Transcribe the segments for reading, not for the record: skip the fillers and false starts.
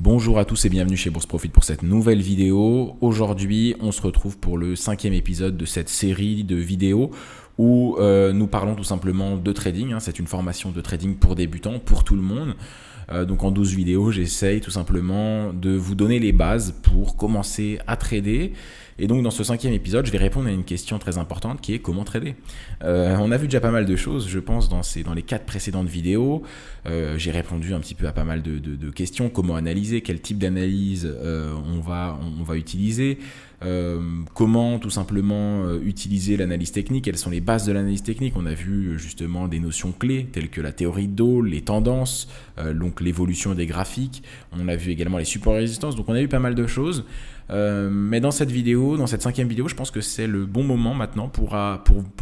Bonjour à tous et bienvenue chez Bourse Profit pour cette nouvelle vidéo. Aujourd'hui, on se retrouve pour le 5e épisode de cette série de vidéos où nous parlons tout simplement de trading. C'est une formation de trading pour débutants, pour tout le monde. Donc en 12 vidéos, j'essaye tout simplement de vous donner les bases pour commencer à trader. Et donc dans ce 5e épisode, je vais répondre à une question très importante qui est comment trader. On a vu déjà pas mal de choses, je pense, dans les 4 précédentes vidéos. J'ai répondu un petit peu à pas mal de questions. Comment analyser, quel type d'analyse on va utiliser. Comment tout simplement utiliser l'analyse technique, quelles sont les bases de l'analyse technique. On a vu justement des notions clés telles que la théorie de Dow, les tendances, donc l'évolution des graphiques. On a vu également les supports et résistances, donc on a eu pas mal de choses. Mais dans cette vidéo, dans cette 5e vidéo, je pense que c'est le bon moment maintenant pour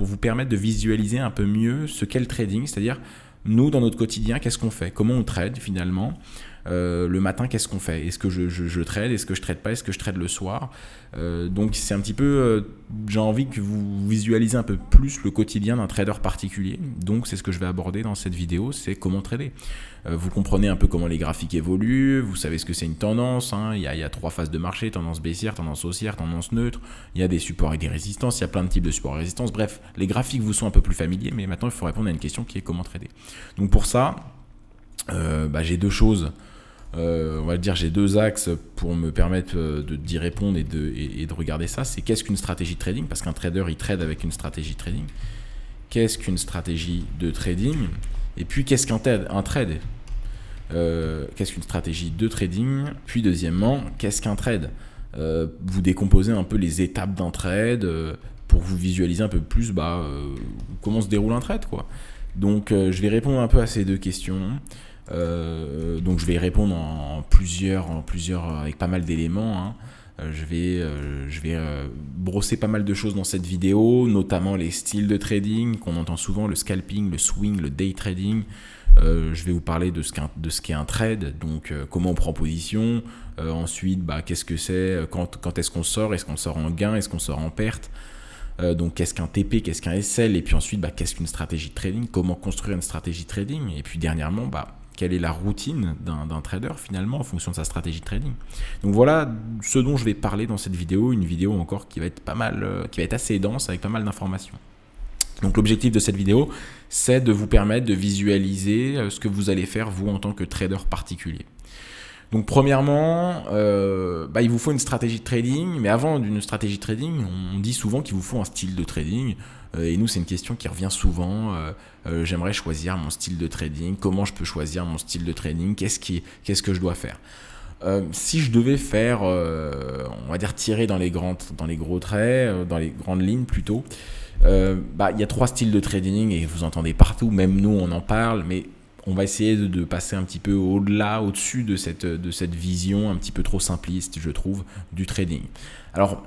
vous permettre de visualiser un peu mieux ce qu'est le trading, c'est-à-dire nous dans notre quotidien, qu'est-ce qu'on fait, comment on trade finalement. Le matin, qu'est-ce qu'on fait? Est-ce que je trade? Est-ce que je trade pas? Est-ce que je trade le soir? Donc c'est un petit peu, j'ai envie que vous visualisez un peu plus le quotidien d'un trader particulier. Donc c'est ce que je vais aborder dans cette vidéo, c'est comment trader. Vous comprenez un peu comment les graphiques évoluent, vous savez ce que c'est une tendance. Il y a 3 phases de marché, tendance baissière, tendance haussière, tendance neutre. Il y a des supports et des résistances, il y a plein de types de supports et résistances. Bref, les graphiques vous sont un peu plus familiers, mais maintenant il faut répondre à une question qui est comment trader. Donc pour ça, j'ai 2 choses. On va dire j'ai 2 axes pour me permettre d'y répondre et de regarder ça. C'est qu'est-ce qu'une stratégie de trading, parce qu'un trader il trade avec une stratégie de trading. Qu'est-ce qu'une stratégie de trading? Et puis qu'est-ce qu'un trade? Qu'est-ce qu'une stratégie de trading? Puis deuxièmement, qu'est-ce qu'un trade? Vous décomposez un peu les étapes d'un trade pour vous visualiser un peu plus comment se déroule un trade, quoi. Donc je vais répondre un peu à ces 2 questions. Donc je vais y répondre en plusieurs avec pas mal d'éléments. Je vais brosser pas mal de choses dans cette vidéo, notamment les styles de trading qu'on entend souvent, le scalping, le swing, le day trading. Je vais vous parler de ce qu'est un trade, donc comment on prend position. Ensuite, qu'est-ce que c'est, quand est-ce qu'on sort, est-ce qu'on sort en gain, est-ce qu'on sort en perte. Donc qu'est-ce qu'un TP, qu'est-ce qu'un SL, et puis ensuite qu'est-ce qu'une stratégie de trading, comment construire une stratégie de trading, et puis dernièrement quelle est la routine d'un trader finalement en fonction de sa stratégie de trading. Donc voilà ce dont je vais parler dans cette vidéo, une vidéo encore qui va être qui va être assez dense avec pas mal d'informations. Donc l'objectif de cette vidéo, c'est de vous permettre de visualiser ce que vous allez faire vous en tant que trader particulier. Donc premièrement, il vous faut une stratégie de trading, mais avant d'une stratégie de trading, on dit souvent qu'il vous faut un style de trading. Et nous, c'est une question qui revient souvent. J'aimerais choisir mon style de trading. Comment je peux choisir mon style de trading? Qu'est-ce que je dois faire? Si je devais faire, on va dire tirer dans les gros traits, dans les grandes lignes plutôt, il y a 3 styles de trading et vous entendez partout, même nous on en parle, mais on va essayer de passer un petit peu au-dessus de cette vision un petit peu trop simpliste, je trouve, du trading. Alors,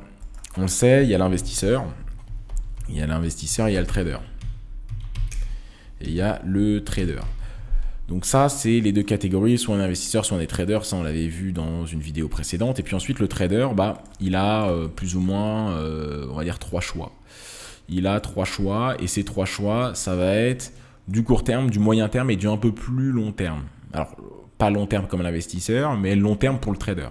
on le sait, il y a l'investisseur, il y a le trader. Et il y a le trader. Donc ça, c'est les 2 catégories, soit un investisseur, soit un trader. Ça, on l'avait vu dans une vidéo précédente. Et puis ensuite, le trader, il a plus ou moins, on va dire, 3 choix. Il a 3 choix, et ces 3 choix, ça va être du court terme, du moyen terme et du un peu plus long terme. Alors, pas long terme comme l'investisseur, mais long terme pour le trader.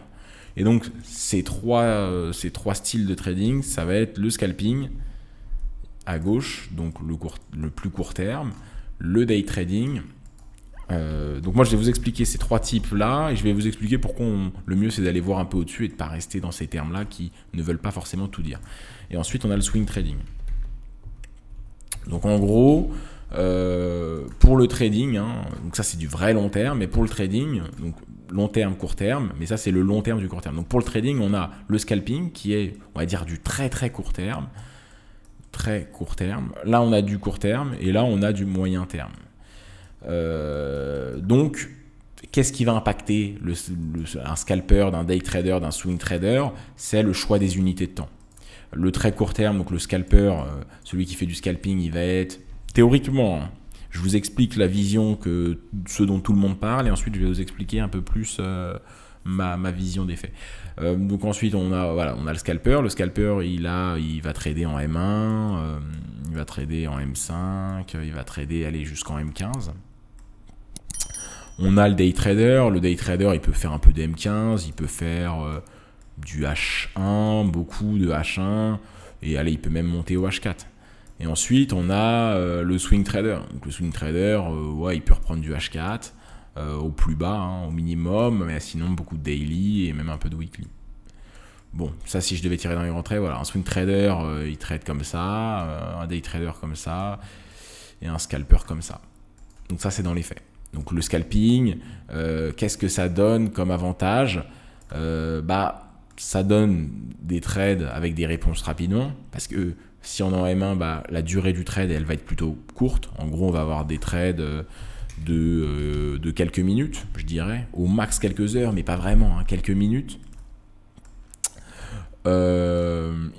Et donc, ces trois styles de trading, ça va être le scalping à gauche, donc le plus court terme, le day trading. Donc moi, je vais vous expliquer ces 3 types-là et je vais vous expliquer pourquoi le mieux, c'est d'aller voir un peu au-dessus et de ne pas rester dans ces termes-là qui ne veulent pas forcément tout dire. Et ensuite, on a le swing trading. Donc en gros, pour le trading, donc ça c'est du vrai long terme, mais pour le trading, donc long terme, court terme, mais ça c'est le long terme du court terme. Donc pour le trading, on a le scalping qui est, on va dire, du très très court terme. Très court terme. Là on a du court terme et là on a du moyen terme. Donc qu'est-ce qui va impacter un scalper, d'un day trader, d'un swing trader? C'est le choix des unités de temps. Le très court terme, donc le scalper, celui qui fait du scalping, il va être théoriquement, je vous explique la vision ce dont tout le monde parle et ensuite je vais vous expliquer un peu plus ma vision des faits. Donc ensuite on a le scalper. Le scalper il va trader en M1, il va trader en M5, il va trader aller jusqu'en M15. On a le day trader. Le day trader, il peut faire un peu de M15, il peut faire du H1, beaucoup de H1, et allez, il peut même monter au H4. Et ensuite, on a le swing trader. Donc, le swing trader, ouais, il peut reprendre du H4 au plus bas, hein, au minimum, mais sinon beaucoup de daily et même un peu de weekly. Bon, ça, si je devais tirer dans les grands traits, voilà, un swing trader, il trade comme ça, un day trader comme ça, et un scalper comme ça. Donc ça, c'est dans les faits. Donc le scalping, qu'est-ce que ça donne comme avantage ? Ça donne des trades avec des réponses rapidement, parce que si on est en M1, la durée du trade, elle va être plutôt courte. En gros, on va avoir des trades de quelques minutes, je dirais, au max quelques heures, mais pas vraiment, hein, quelques minutes.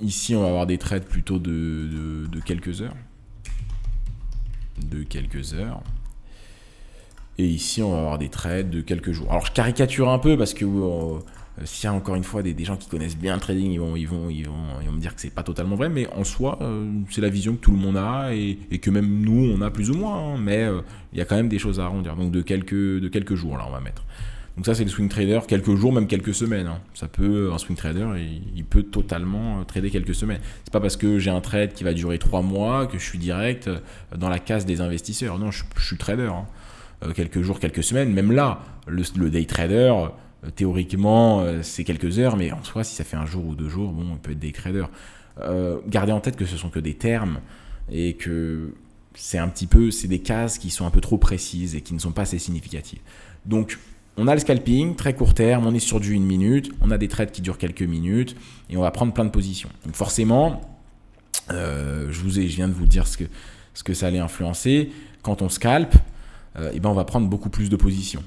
Ici, on va avoir des trades plutôt de quelques heures. Et ici, on va avoir des trades de quelques jours. Alors, je caricature un peu parce que s'il y a encore une fois des gens qui connaissent bien le trading, ils vont me dire que c'est pas totalement vrai, mais en soi, c'est la vision que tout le monde a et que même nous, on a plus ou moins, hein, mais il y a quand même des choses à arrondir. Donc, de quelques jours, là, on va mettre. Donc ça, c'est le swing trader, quelques jours, même quelques semaines. Hein. Ça peut, un swing trader, il peut totalement trader quelques semaines. C'est pas parce que j'ai un trade qui va durer 3 mois que je suis direct dans la case des investisseurs. Non, je suis trader. Hein. Quelques jours, quelques semaines. Même là, le day trader, théoriquement, c'est quelques heures, mais en soi, si ça fait un jour ou 2 jours, bon, on peut être day trader. Gardez en tête que ce sont que des termes et que c'est des cases qui sont un peu trop précises et qui ne sont pas assez significatives. Donc, on a le scalping, très court terme, on est sur du 1 minute, on a des trades qui durent quelques minutes et on va prendre plein de positions. Donc forcément, je viens de vous dire ce que ça allait influencer. Quand on scalpe, on va prendre beaucoup plus de positions.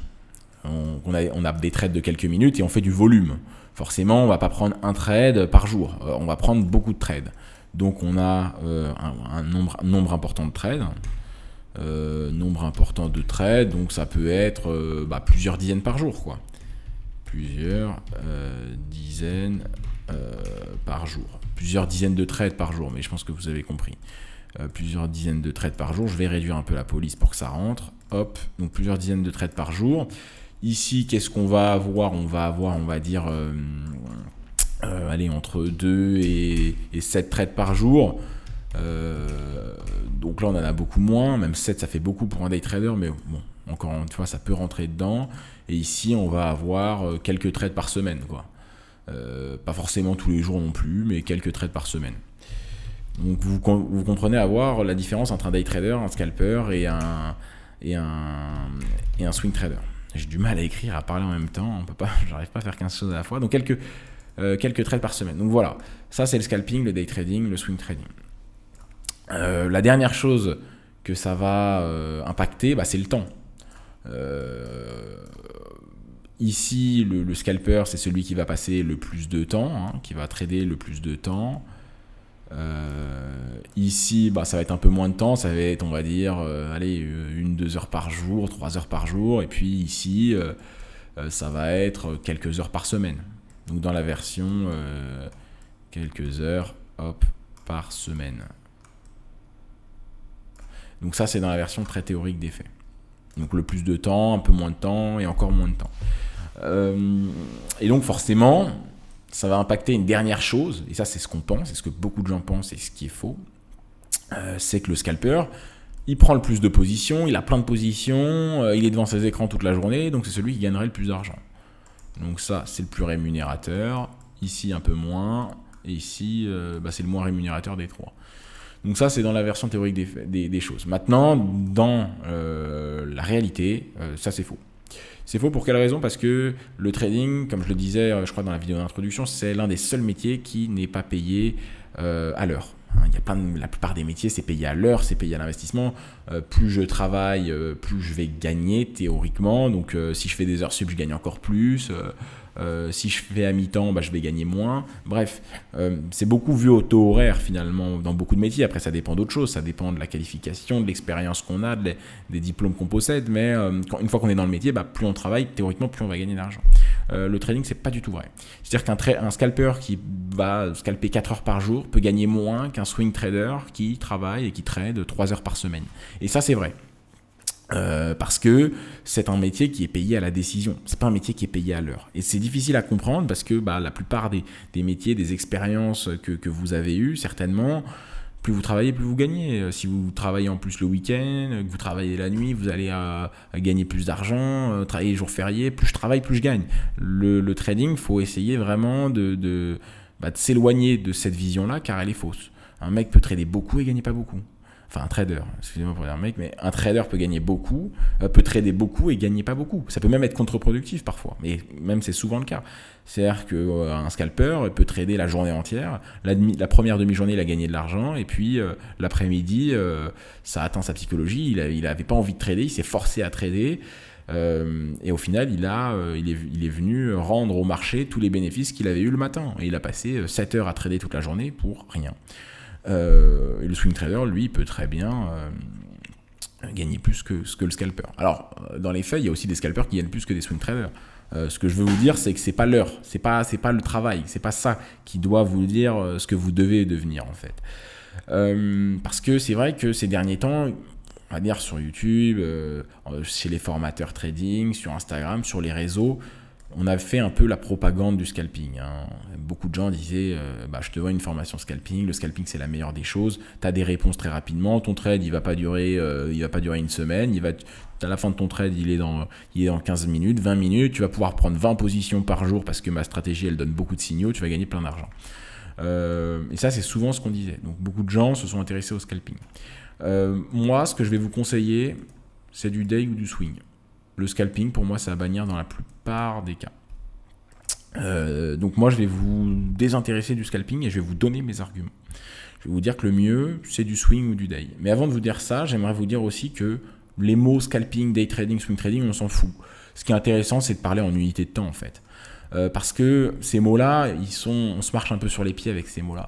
On a des trades de quelques minutes et on fait du volume. Forcément, on ne va pas prendre un trade par jour, on va prendre beaucoup de trades. Donc on a un nombre important de trades. Donc ça peut être plusieurs dizaines par jour, quoi. Plusieurs dizaines par jour. Plusieurs dizaines de trades par jour, mais je pense que vous avez compris. Plusieurs dizaines de trades par jour. Je vais réduire un peu la police pour que ça rentre. Hop, donc plusieurs dizaines de trades par jour. Ici, qu'est-ce qu'on va avoir ? On va dire, entre 2 et 7 trades par jour. Donc là on en a beaucoup moins, même 7 ça fait beaucoup pour un day trader, mais bon, encore une fois ça peut rentrer dedans. Et ici on va avoir quelques trades par semaine, quoi. Pas forcément tous les jours non plus, mais quelques trades par semaine. Donc vous comprenez avoir la différence entre un day trader, un scalper et un swing trader. J'ai du mal à écrire, à parler en même temps, j'arrive pas à faire 15 choses à la fois. Donc quelques trades par semaine. Donc voilà, ça c'est le scalping, le day trading, le swing trading. La dernière chose que ça va impacter, c'est le temps. Ici, le scalper, c'est celui qui va passer le plus de temps, hein, qui va trader le plus de temps. Ici, ça va être un peu moins de temps, ça va être, on va dire, 1-2 heures par jour, 3 heures par jour. Et puis ici, ça va être quelques heures par semaine. Donc dans la version, quelques heures par semaine. Donc ça, c'est dans la version très théorique des faits. Donc le plus de temps, un peu moins de temps et encore moins de temps. Et donc forcément, ça va impacter une dernière chose, et ça c'est ce qu'on pense, c'est ce que beaucoup de gens pensent et ce qui est faux, c'est que le scalper, il prend le plus de positions, il a plein de positions, il est devant ses écrans toute la journée, donc c'est celui qui gagnerait le plus d'argent. Donc ça, c'est le plus rémunérateur, ici un peu moins, et ici, c'est le moins rémunérateur des trois. Donc ça, c'est dans la version théorique des choses. Maintenant, dans la réalité, ça c'est faux. C'est faux pour quelle raison ? Parce que le trading, comme je le disais, je crois dans la vidéo d'introduction, c'est l'un des seuls métiers qui n'est pas payé à l'heure. La plupart des métiers, c'est payé à l'heure, c'est payé à l'investissement. Plus je travaille, plus je vais gagner théoriquement. Donc si je fais des heures sup, je gagne encore plus. Si je fais à mi-temps, je vais gagner moins. Bref, c'est beaucoup vu au taux horaire finalement dans beaucoup de métiers. Après, ça dépend d'autres choses. Ça dépend de la qualification, de l'expérience qu'on a, des diplômes qu'on possède. Mais une fois qu'on est dans le métier, plus on travaille, théoriquement, plus on va gagner d'argent. Le trading, c'est pas du tout vrai. C'est-à-dire qu'un scalper qui va scalper 4 heures par jour peut gagner moins qu'un swing trader qui travaille et qui trade 3 heures par semaine. Et ça, c'est vrai. Parce que c'est un métier qui est payé à la décision. C'est pas un métier qui est payé à l'heure. Et c'est difficile à comprendre parce que la plupart des métiers, des expériences que vous avez eues, certainement, plus vous travaillez, plus vous gagnez. Si vous travaillez en plus le week-end, que vous travaillez la nuit, vous allez à gagner plus d'argent. Travailler les jours fériés, plus je travaille, plus je gagne. Le trading, il faut essayer vraiment de s'éloigner de cette vision-là, car elle est fausse. Un mec peut trader beaucoup et gagner pas beaucoup. Enfin, un trader, excusez-moi pour dire un mec, mais un trader peut gagner beaucoup, peut trader beaucoup et gagner pas beaucoup. Ça peut même être contre-productif parfois, mais même c'est souvent le cas. C'est-à-dire qu'un scalper peut trader la journée entière, la première demi-journée il a gagné de l'argent, et puis l'après-midi ça atteint sa psychologie, il avait pas envie de trader, il s'est forcé à trader, et au final il est venu rendre au marché tous les bénéfices qu'il avait eu le matin, et il a passé 7 heures à trader toute la journée pour rien. Et le swing trader, lui, peut très bien gagner plus que le scalper. Alors, dans les faits, il y a aussi des scalpers qui gagnent plus que des swing traders. Ce que je veux vous dire, c'est que c'est pas l'heure, c'est pas le travail, c'est pas ça qui doit vous dire ce que vous devez devenir en fait. Parce que c'est vrai que ces derniers temps, on va dire sur YouTube, chez les formateurs trading, sur Instagram, sur les réseaux, on a fait un peu la propagande du scalping. Beaucoup de gens disaient je te vends une formation scalping, le scalping c'est la meilleure des choses, tu as des réponses très rapidement, ton trade il va pas durer une semaine, à la fin de ton trade il est dans 15 minutes, 20 minutes, tu vas pouvoir prendre 20 positions par jour parce que ma stratégie elle donne beaucoup de signaux, tu vas gagner plein d'argent. Et ça c'est souvent ce qu'on disait. Donc beaucoup de gens se sont intéressés au scalping. Moi ce que je vais vous conseiller c'est du day ou du swing. Le scalping, pour moi, c'est à bannir dans la plupart des cas. Donc moi, je vais vous désintéresser du scalping et je vais vous donner mes arguments. Je vais vous dire que le mieux, c'est du swing ou du day. Mais avant de vous dire ça, j'aimerais vous dire aussi que les mots scalping, day trading, swing trading, on s'en fout. Ce qui est intéressant, c'est de parler en unité de temps, en fait. Parce que ces mots-là, on se marche un peu sur les pieds avec ces mots-là.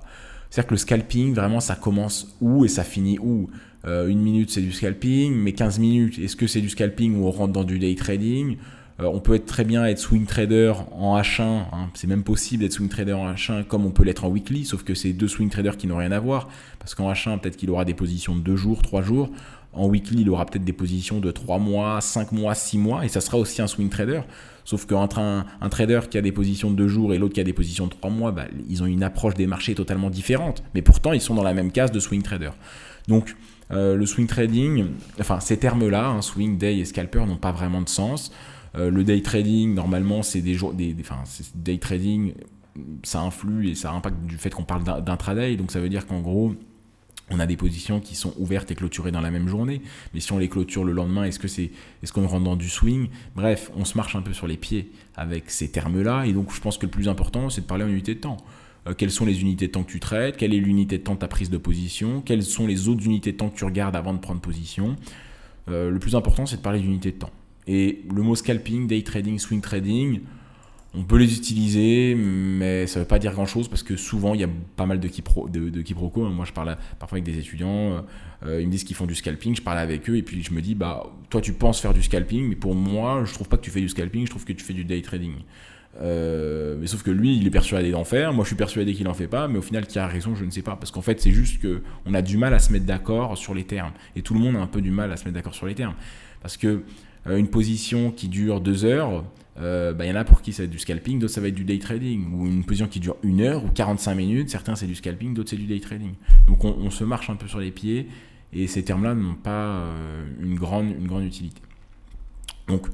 C'est-à-dire que le scalping, vraiment, ça commence où et ça finit où. 1 minute, c'est du scalping, mais 15 minutes, est-ce que c'est du scalping ou on rentre dans du day trading? On peut très bien être swing trader en H1, c'est même possible d'être swing trader en H1 comme on peut l'être en weekly, sauf que c'est 2 swing traders qui n'ont rien à voir, parce qu'en H1, peut-être qu'il aura des positions de 2 jours, 3 jours, en weekly, il aura peut-être des positions de 3 mois, 5 mois, 6 mois, et ça sera aussi un swing trader. Sauf qu'entre un trader qui a des positions de 2 jours et l'autre qui a des positions de 3 mois, ils ont une approche des marchés totalement différente. Mais pourtant, ils sont dans la même case de swing trader. Donc, le swing trading, enfin ces termes-là, swing, day et scalper n'ont pas vraiment de sens. Le day trading, normalement, c'est day trading, ça influe et ça impacte du fait qu'on parle d'intraday. Donc, ça veut dire qu'en gros, on a des positions qui sont ouvertes et clôturées dans la même journée. Mais si on les clôture le lendemain, est-ce qu'on rentre dans du swing? Bref, on se marche un peu sur les pieds avec ces termes-là. Et donc, je pense que le plus important, c'est de parler en unité de temps. Quelles sont les unités de temps que tu traites? Quelle est l'unité de temps de ta prise de position? Quelles sont les autres unités de temps que tu regardes avant de prendre position? Le plus important, c'est de parler d'unité de temps. Et le mot scalping, day trading, swing trading, on peut les utiliser, mais ça ne veut pas dire grand-chose parce que souvent, il y a pas mal de quiproquos. Moi, je parle parfois avec des étudiants, ils me disent qu'ils font du scalping, je parle avec eux et puis je me dis, toi, tu penses faire du scalping, mais pour moi, je ne trouve pas que tu fais du scalping, je trouve que tu fais du day trading. Mais sauf que lui, il est persuadé d'en faire, moi je suis persuadé qu'il n'en fait pas, mais au final, qui a raison, je ne sais pas. Parce qu'en fait, c'est juste qu'on a du mal à se mettre d'accord sur les termes. Et tout le monde a un peu du mal à se mettre d'accord sur les termes. Parce que une position qui dure 2 heures, y en a pour qui ça va être du scalping, d'autres ça va être du day trading. Ou une position qui dure 1 heure ou 45 minutes, certains c'est du scalping, d'autres c'est du day trading. Donc on se marche un peu sur les pieds et ces termes-là n'ont pas une grande utilité. Donc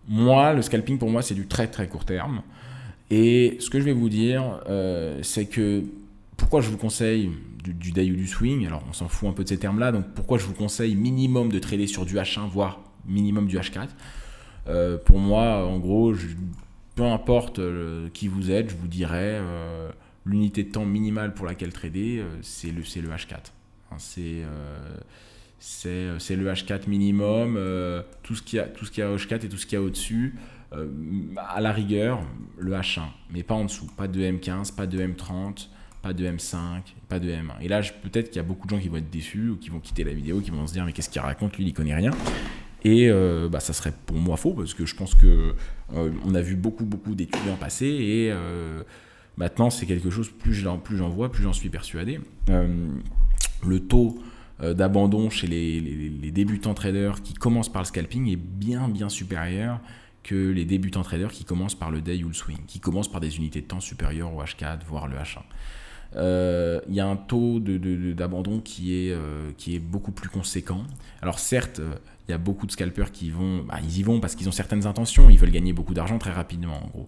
moi, le scalping pour moi c'est du très très court terme. Et ce que je vais vous dire, c'est que pourquoi je vous conseille du day ou du swing, alors on s'en fout un peu de ces termes-là, donc pourquoi je vous conseille minimum de trader sur du H1, voire minimum du H4. Pour moi, en gros, peu importe qui vous êtes, je vous dirais l'unité de temps minimale pour laquelle trader, c'est le H4. C'est le H4 minimum, tout ce qu'il y a H4 et tout ce qu'il y a au-dessus, à la rigueur, le H1, mais pas en dessous, pas de M15, pas de M30, pas de M5, pas de M1. Et là, peut-être qu'il y a beaucoup de gens qui vont être déçus ou qui vont quitter la vidéo, qui vont se dire mais qu'est-ce qu'il raconte, lui il connaît rien. Et ça serait pour moi faux parce que je pense que on a vu beaucoup d'étudiants passer et maintenant c'est quelque chose, plus j'en vois, plus j'en suis persuadé. Le taux d'abandon chez les débutants traders qui commencent par le scalping est bien supérieur que les débutants traders qui commencent par le day ou le swing, qui commencent par des unités de temps supérieures au H4, voire le H1. Il y a un taux d'abandon qui est beaucoup plus conséquent. Alors certes, il y a beaucoup de scalpers qui ils y vont parce qu'ils ont certaines intentions, ils veulent gagner beaucoup d'argent très rapidement en gros.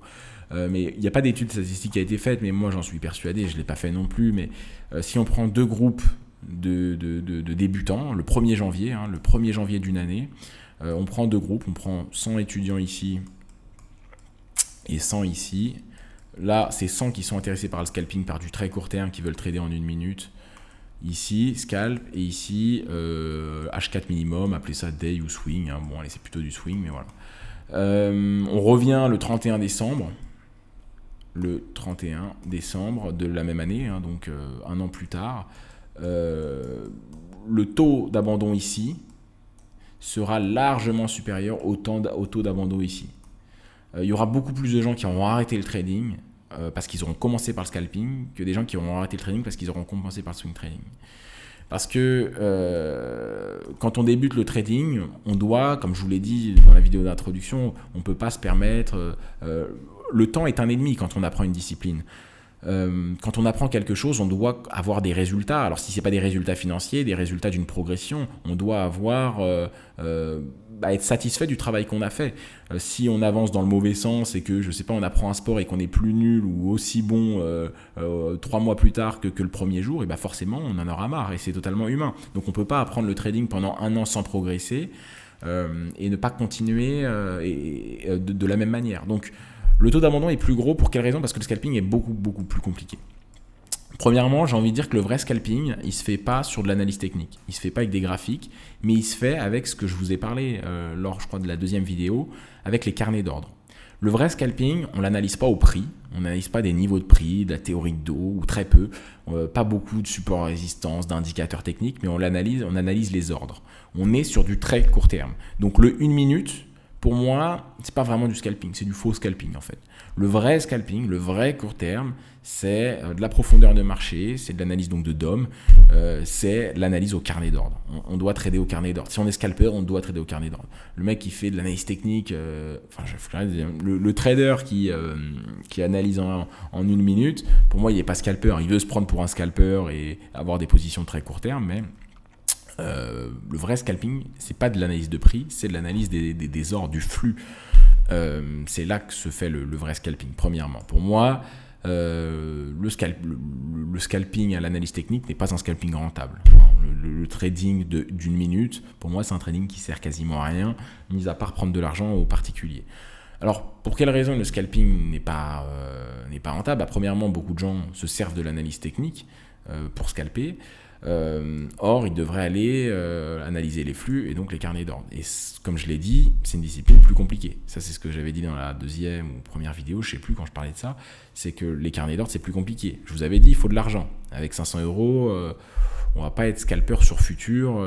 Mais il n'y a pas d'étude statistique qui a été faite, mais moi j'en suis persuadé, je ne l'ai pas fait non plus, mais si on prend deux groupes de débutants, le 1er janvier, le 1er janvier d'une année, on prend deux groupes, on prend 100 étudiants ici et 100 ici. Là, c'est 100 qui sont intéressés par le scalping, par du très court terme, qui veulent trader en 1 minute. Ici, scalp, et ici, H4 minimum, appelez ça day ou swing. Bon, allez, c'est plutôt du swing, mais voilà. On revient le 31 décembre. Le 31 décembre de la même année, donc un an plus tard. Le taux d'abandon ici sera largement supérieur au taux d'abandon ici. Il y aura beaucoup plus de gens qui auront arrêté le trading parce qu'ils auront commencé par le scalping que des gens qui auront arrêté le trading parce qu'ils auront commencé par le swing trading. Parce que quand on débute le trading, on doit, comme je vous l'ai dit dans la vidéo d'introduction, on ne peut pas se permettre... le temps est un ennemi quand on apprend une discipline. Quand on apprend quelque chose, on doit avoir des résultats. Alors si ce n'est pas des résultats financiers, des résultats d'une progression, on doit être satisfait du travail qu'on a fait. Si on avance dans le mauvais sens et que, je sais pas, on apprend un sport et qu'on est plus nul ou aussi bon 3 mois plus tard que le premier jour, et forcément on en aura marre et c'est totalement humain. Donc on ne peut pas apprendre le trading pendant 1 an sans progresser et ne pas continuer de la même manière. Donc le taux d'abandon est plus gros. Pour quelle raison ? Parce que le scalping est beaucoup plus compliqué. Premièrement, j'ai envie de dire que le vrai scalping, il ne se fait pas sur de l'analyse technique. Il ne se fait pas avec des graphiques, mais il se fait avec ce que je vous ai parlé lors, je crois, de la deuxième vidéo, avec les carnets d'ordre. Le vrai scalping, on ne l'analyse pas au prix, on n'analyse pas des niveaux de prix, de la théorie de dos, ou très peu, pas beaucoup de support à résistance, d'indicateurs techniques, mais on analyse les ordres. On est sur du très court terme. Donc le 1 minute... Pour moi, c'est pas vraiment du scalping, c'est du faux scalping en fait. Le vrai scalping, le vrai court terme, c'est de la profondeur de marché, c'est de l'analyse donc de DOM, c'est l'analyse au carnet d'ordre. On doit trader au carnet d'ordre. Si on est scalper, on doit trader au carnet d'ordre. Le mec qui fait de l'analyse technique, le trader qui analyse en 1 minute, pour moi, il n'est pas scalper. Il veut se prendre pour un scalper et avoir des positions très court terme, mais... le vrai scalping, c'est pas de l'analyse de prix, c'est de l'analyse des ordres, du flux. C'est là que se fait le vrai scalping, premièrement. Pour moi, le scalping à l'analyse technique n'est pas un scalping rentable. Le trading d'1 minute, pour moi, c'est un trading qui sert quasiment à rien, mis à part prendre de l'argent aux particuliers. Alors, pour quelle raison le scalping n'est pas rentable ? Premièrement, beaucoup de gens se servent de l'analyse technique pour scalper. Or, il devrait aller analyser les flux et donc les carnets d'ordre. Et comme je l'ai dit, c'est une discipline plus compliquée. Ça, c'est ce que j'avais dit dans la deuxième ou première vidéo, je ne sais plus quand je parlais de ça, c'est que les carnets d'ordre, c'est plus compliqué. Je vous avais dit, il faut de l'argent. Avec 500 euros, on ne va pas être scalper sur futur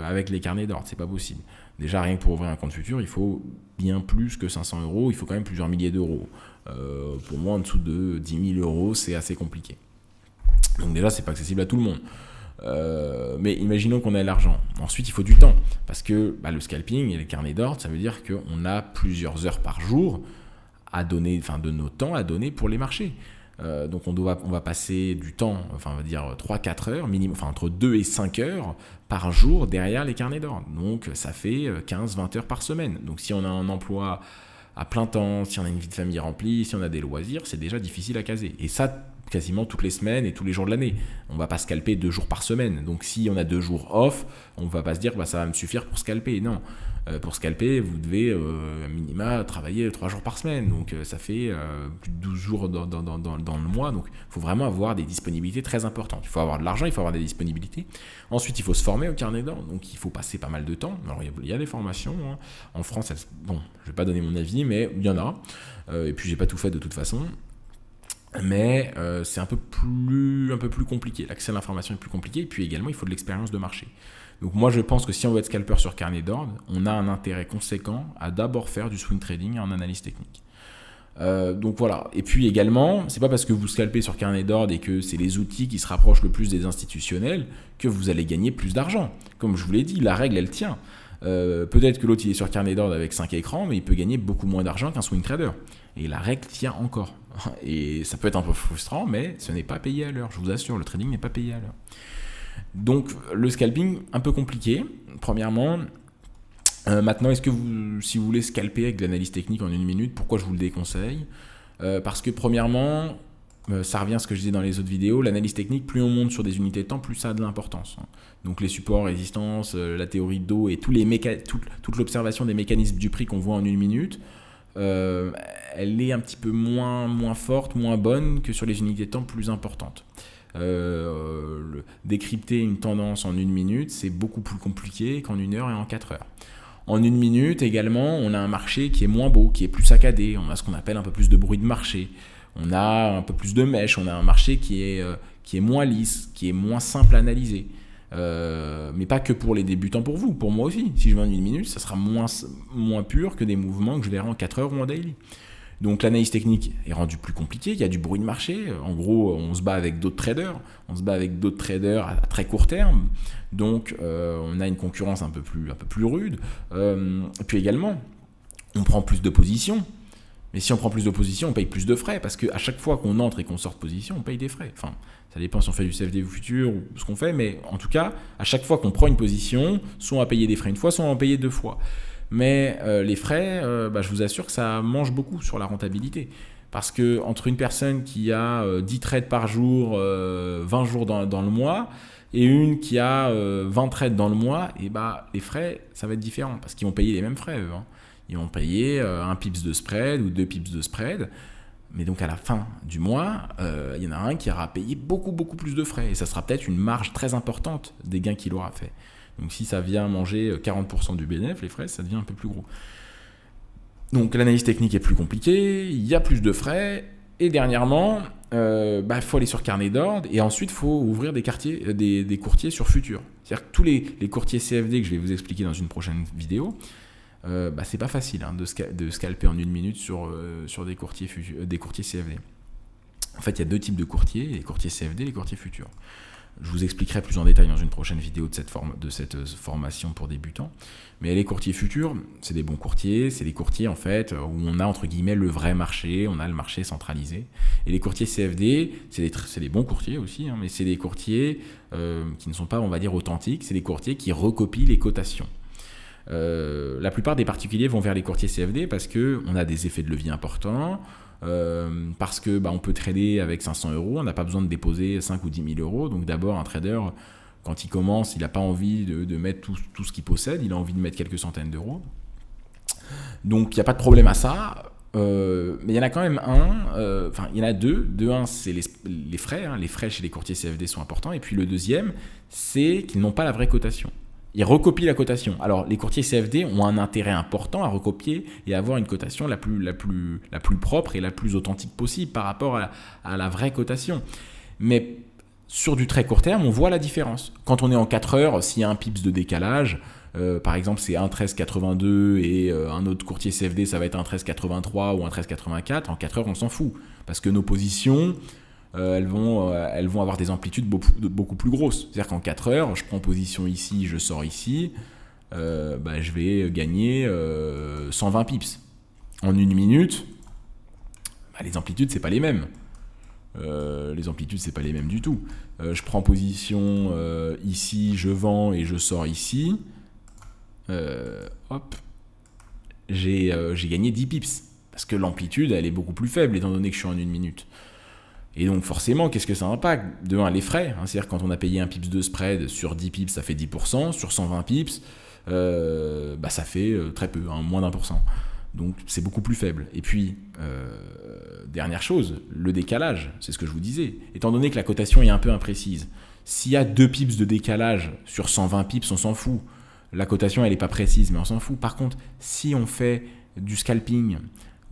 avec les carnets d'ordre, c'est pas possible. Déjà, rien que pour ouvrir un compte futur, il faut bien plus que 500 euros, il faut quand même plusieurs milliers d'euros. Pour moi, en dessous de 10 000 euros, c'est assez compliqué. Donc déjà, c'est pas accessible à tout le monde. Mais imaginons qu'on ait l'argent. Ensuite, il faut du temps. Parce que le scalping et les carnets d'ordre, ça veut dire qu'on a plusieurs heures par jour à donner, de nos temps à donner pour les marchés. Donc on va passer du temps, on va dire 3-4 heures, minimum, entre 2 et 5 heures par jour derrière les carnets d'ordre. Donc ça fait 15-20 heures par semaine. Donc si on a un emploi à plein temps, si on a une vie de famille remplie, si on a des loisirs, c'est déjà difficile à caser. Et ça, quasiment toutes les semaines et tous les jours de l'année. On ne va pas scalper 2 jours par semaine. Donc si on a 2 jours off, on ne va pas se dire ça va me suffire pour scalper. Non. Pour scalper, vous devez à minima travailler 3 jours par semaine. Donc ça fait plus de 12 jours dans le mois. Donc il faut vraiment avoir des disponibilités très importantes. Il faut avoir de l'argent, il faut avoir des disponibilités. Ensuite, il faut se former au carnet d'ordre. Donc il faut passer pas mal de temps. Alors il y a des formations. En France, je ne vais pas donner mon avis, mais il y en a. Et puis j'ai pas tout fait de toute façon. Mais c'est un peu plus compliqué. L'accès à l'information est plus compliqué. Et puis également, il faut de l'expérience de marché. Donc moi, je pense que si on veut être scalper sur carnet d'ordre, on a un intérêt conséquent à d'abord faire du swing trading en analyse technique. Donc voilà. Et puis également, c'est pas parce que vous scalpez sur carnet d'ordre et que c'est les outils qui se rapprochent le plus des institutionnels que vous allez gagner plus d'argent. Comme je vous l'ai dit, la règle elle tient. Peut-être que l'autre il est sur carnet d'ordre avec 5 écrans, mais il peut gagner beaucoup moins d'argent qu'un swing trader. Et la règle tient encore. Et ça peut être un peu frustrant, mais ce n'est pas payé à l'heure. Je vous assure, le trading n'est pas payé à l'heure. Donc le scalping, un peu compliqué. Premièrement, maintenant, est-ce que si vous voulez scalper avec de l'analyse technique en 1 minute, pourquoi je vous le déconseille? Parce que premièrement, ça revient à ce que je disais dans les autres vidéos, l'analyse technique, plus on monte sur des unités de temps, plus ça a de l'importance. Donc les supports, résistances, la théorie de dos et toute l'observation des mécanismes du prix qu'on voit en 1 minute, elle est un petit peu moins forte, moins bonne que sur les unités de temps plus importantes. Décrypter une tendance en 1 minute, c'est beaucoup plus compliqué qu'en 1 heure et en 4 heures. En 1 minute également, on a un marché qui est moins beau, qui est plus saccadé, on a ce qu'on appelle un peu plus de bruit de marché, on a un peu plus de mèche, on a un marché qui est moins lisse, qui est moins simple à analyser. Mais pas que pour les débutants, pour vous, pour moi aussi. Si je vais en 1 minute, ça sera moins pur que des mouvements que je verrai en 4 heures ou en daily. Donc l'analyse technique est rendue plus compliquée, il y a du bruit de marché, en gros on se bat avec d'autres traders, à très court terme, donc on a une concurrence un peu plus rude, et puis également on prend plus de positions, mais si on prend plus de positions on paye plus de frais, parce qu'à chaque fois qu'on entre et qu'on sort de position on paye des frais, enfin ça dépend si on fait du CFD ou futur ou ce qu'on fait, mais en tout cas à chaque fois qu'on prend une position, soit on va payer des frais une fois, soit on va en payer 2 fois. Mais les frais, je vous assure que ça mange beaucoup sur la rentabilité. Parce que entre une personne qui a 10 trades par jour, 20 jours dans le mois, et une qui a 20 trades dans le mois, et les frais, ça va être différent. Parce qu'ils vont payer les mêmes frais, eux. Ils vont payer 1 pips de spread ou 2 pips de spread. Mais donc à la fin du mois, il y en a un qui aura payé beaucoup plus de frais. Et ça sera peut-être une marge très importante des gains qu'il aura fait. Donc si ça vient manger 40% du bénéfice, les frais, ça devient un peu plus gros. Donc l'analyse technique est plus compliquée, il y a plus de frais, et dernièrement, faut aller sur carnet d'ordre, et ensuite il faut ouvrir des courtiers sur futur. C'est-à-dire que tous les courtiers CFD que je vais vous expliquer dans une prochaine vidéo, c'est pas facile de scalper en 1 minute sur des courtiers CFD. En fait, il y a 2 types de courtiers, les courtiers CFD et les courtiers futurs. Je vous expliquerai plus en détail dans une prochaine vidéo de cette formation pour débutants. Mais les courtiers futurs, c'est des bons courtiers, c'est des courtiers en fait où on a entre guillemets le vrai marché, on a le marché centralisé. Et les courtiers CFD, c'est des bons courtiers aussi, mais c'est des courtiers qui ne sont pas, on va dire, authentiques, c'est des courtiers qui recopient les cotations. La plupart des particuliers vont vers les courtiers CFD parce qu'on a des effets de levier importants, parce que on peut trader avec 500 €, on n'a pas besoin de déposer 5 ou 10 000 €. Donc d'abord, un trader, quand il commence, il n'a pas envie de mettre tout ce qu'il possède, il a envie de mettre quelques centaines d'euros. Donc il n'y a pas de problème à ça. Mais il y en a quand même il y en a deux. Un, c'est les frais. Les frais chez les courtiers CFD sont importants. Et puis le deuxième, c'est qu'ils n'ont pas la vraie cotation. Ils recopient la cotation. Alors, les courtiers CFD ont un intérêt important à recopier et à avoir une cotation la plus propre et la plus authentique possible par rapport à la vraie cotation. Mais sur du très court terme, on voit la différence. Quand on est en 4 heures, s'il y a un pips de décalage, par exemple, c'est 1,1382 et un autre courtier CFD, ça va être 1,1383 ou 1,1384. En 4 heures, on s'en fout. Parce que nos positions... elles vont avoir des amplitudes beaucoup plus grosses. C'est-à-dire qu'en 4 heures, je prends position ici, je sors ici, je vais gagner 120 pips. En 1 minute, les amplitudes, c'est pas les mêmes. C'est pas les mêmes du tout. Je prends position ici, je vends et je sors ici. J'ai gagné 10 pips. Parce que l'amplitude, elle est beaucoup plus faible étant donné que je suis en 1 minute. Et donc forcément, qu'est-ce que ça impacte? De 1, les frais, c'est-à-dire quand on a payé 1 pips de spread, sur 10 pips, ça fait 10%, sur 120 pips, ça fait très peu, moins d'1%. Donc c'est beaucoup plus faible. Et puis, dernière chose, le décalage, c'est ce que je vous disais. Étant donné que la cotation est un peu imprécise, s'il y a 2 pips de décalage sur 120 pips, on s'en fout. La cotation, elle n'est pas précise, mais on s'en fout. Par contre, si on fait du scalping...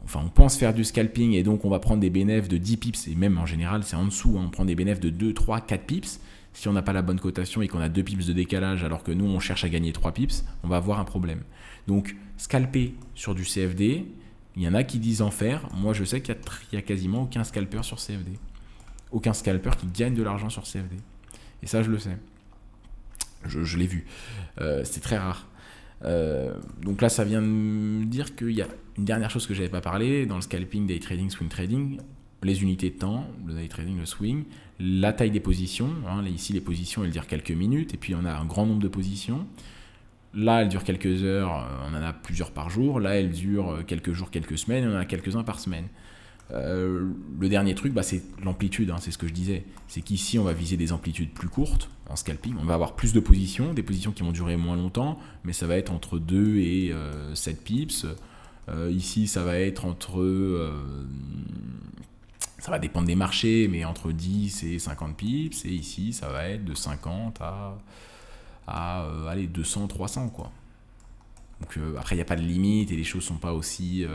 Enfin, on pense faire du scalping et donc on va prendre des bénéfices de 10 pips, et même en général c'est en dessous, on prend des bénéfices de 2, 3, 4 pips. Si on n'a pas la bonne cotation et qu'on a 2 pips de décalage alors que nous on cherche à gagner 3 pips, on va avoir un problème. Donc scalper sur du CFD, Il y en a qui disent en faire. Moi, je sais qu'il y a quasiment aucun scalper sur CFD. Aucun scalper qui gagne de l'argent sur CFD. Et ça, je le sais. Je l'ai vu. C'est très rare. Donc là, ça vient de me dire qu'il y a une dernière chose que je n'avais pas parlé dans le scalping, day trading, swing trading, les unités de temps, le day trading, le swing, la taille des positions. Ici, les positions, elles durent quelques minutes, et puis on a un grand nombre de positions. Là, elles durent quelques heures, on en a plusieurs par jour. Là, elles durent quelques jours, quelques semaines, on en a quelques-uns par semaine. Le dernier truc, c'est l'amplitude, c'est ce que je disais. C'est qu'ici, on va viser des amplitudes plus courtes en scalping. On va avoir plus de positions, des positions qui vont durer moins longtemps, mais ça va être entre 2 et 7 pips. Ici, ça va être entre... ça va dépendre des marchés, mais entre 10 et 50 pips. Et ici, ça va être de 50 à 200, 300, quoi. Donc, après, il n'y a pas de limite et les choses sont pas aussi...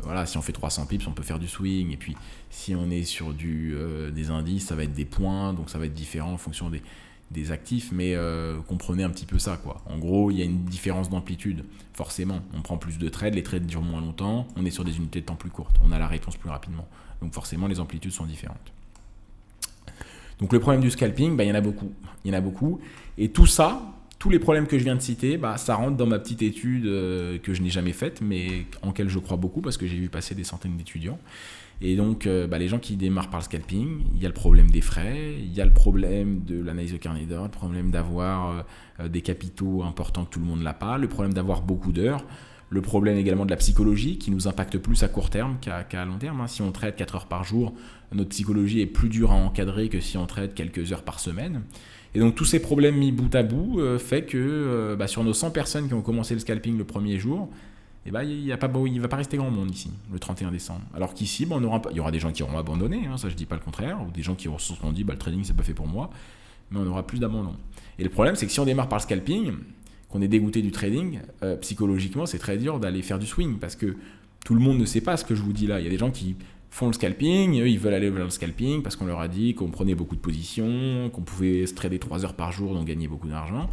voilà, si on fait 300 pips, on peut faire du swing. Et puis, si on est sur des indices, ça va être des points, donc ça va être différent en fonction des actifs. Mais comprenez un petit peu ça, quoi. En gros, il y a une différence d'amplitude. Forcément, on prend plus de trades, les trades durent moins longtemps, on est sur des unités de temps plus courtes, on a la réponse plus rapidement. Donc forcément, les amplitudes sont différentes. Donc le problème du scalping, il y en a beaucoup. Il y en a beaucoup. Et tout ça, tous les problèmes que je viens de citer, ça rentre dans ma petite étude que je n'ai jamais faite, mais en laquelle je crois beaucoup parce que j'ai vu passer des centaines d'étudiants. Et donc, les gens qui démarrent par le scalping, il y a le problème des frais, il y a le problème de l'analyse de carnet d'ordre, le problème d'avoir des capitaux importants que tout le monde n'a pas, le problème d'avoir beaucoup d'heures, le problème également de la psychologie qui nous impacte plus à court terme qu'à long terme. Si on trade 4 heures par jour, notre psychologie est plus dure à encadrer que si on trade quelques heures par semaine. Et donc tous ces problèmes mis bout à bout fait que sur nos 100 personnes qui ont commencé le scalping le premier jour, il ne va pas rester grand monde ici, le 31 décembre. Alors qu'ici, il y aura des gens qui auront abandonné, ça je ne dis pas le contraire, ou des gens qui se sont dit le trading c'est pas fait pour moi, mais on aura plus d'abandon. Et le problème c'est que si on démarre par le scalping, qu'on est dégoûté du trading, psychologiquement c'est très dur d'aller faire du swing, parce que tout le monde ne sait pas ce que je vous dis là. Il y a des gens qui font le scalping, eux ils veulent aller vers le scalping parce qu'on leur a dit qu'on prenait beaucoup de positions, qu'on pouvait se trader 3 heures par jour, donc gagner beaucoup d'argent.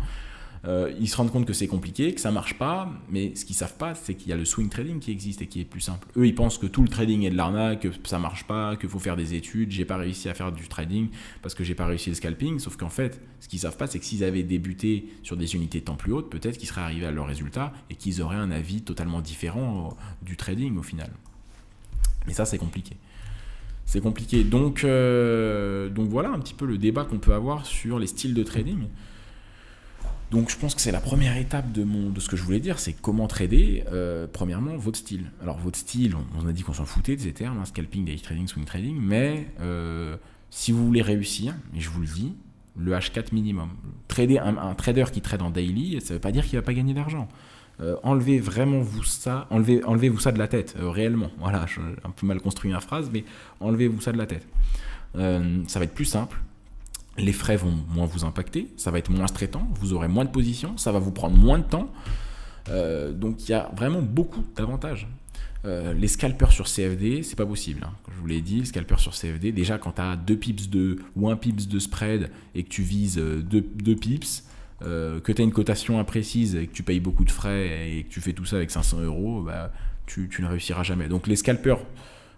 Ils se rendent compte que c'est compliqué, que ça marche pas, mais ce qu'ils savent pas, c'est qu'il y a le swing trading qui existe et qui est plus simple. Eux, ils pensent que tout le trading est de l'arnaque, que ça marche pas, qu'il faut faire des études, j'ai pas réussi à faire du trading parce que j'ai pas réussi le scalping, sauf qu'en fait, ce qu'ils savent pas, c'est que s'ils avaient débuté sur des unités de temps plus hautes, peut-être qu'ils seraient arrivés à leur résultat et qu'ils auraient un avis totalement différent du trading au final. Mais ça, c'est compliqué. C'est compliqué. Donc voilà un petit peu le débat qu'on peut avoir sur les styles de trading. Donc je pense que c'est la première étape de ce que je voulais dire, c'est comment trader. Premièrement, votre style. Alors votre style, on a dit qu'on s'en foutait de ces termes, scalping, day trading, swing trading, mais si vous voulez réussir, et je vous le dis, le H4 minimum. Trader un trader qui trade en daily, ça ne veut pas dire qu'il ne va pas gagner d'argent. Enlevez-vous ça de la tête, réellement. Voilà, j'ai un peu mal construit ma phrase, mais enlevez-vous ça de la tête. Ça va être plus simple. Les frais vont moins vous impacter, ça va être moins stressant, vous aurez moins de positions, ça va vous prendre moins de temps. Donc il y a vraiment beaucoup d'avantages. Les scalpers sur CFD, c'est pas possible. Comme je vous l'ai dit, les scalpers sur CFD, déjà quand tu as 2 pips ou 1 pips de spread et que tu vises 2 pips, que tu as une cotation imprécise et que tu payes beaucoup de frais et que tu fais tout ça avec 500 €, tu ne réussiras jamais. Donc les scalpers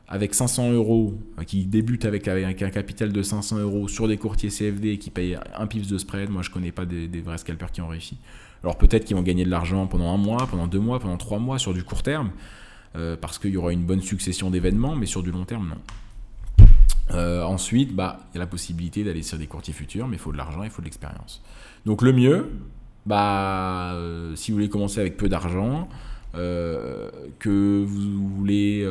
avec 500 € qui débutent avec un capital de 500 € sur des courtiers CFD qui payent 1 pips de spread, moi je connais pas des vrais scalpers qui ont réussi. Alors peut-être qu'ils vont gagner de l'argent pendant 1 mois, pendant 2 mois, pendant 3 mois sur du court terme, parce qu'il y aura une bonne succession d'événements, mais sur du long terme, non. Ensuite, il y a la possibilité d'aller sur des courtiers futurs, mais il faut de l'argent, il faut de l'expérience. Donc le mieux, si vous voulez commencer avec peu d'argent, que vous voulez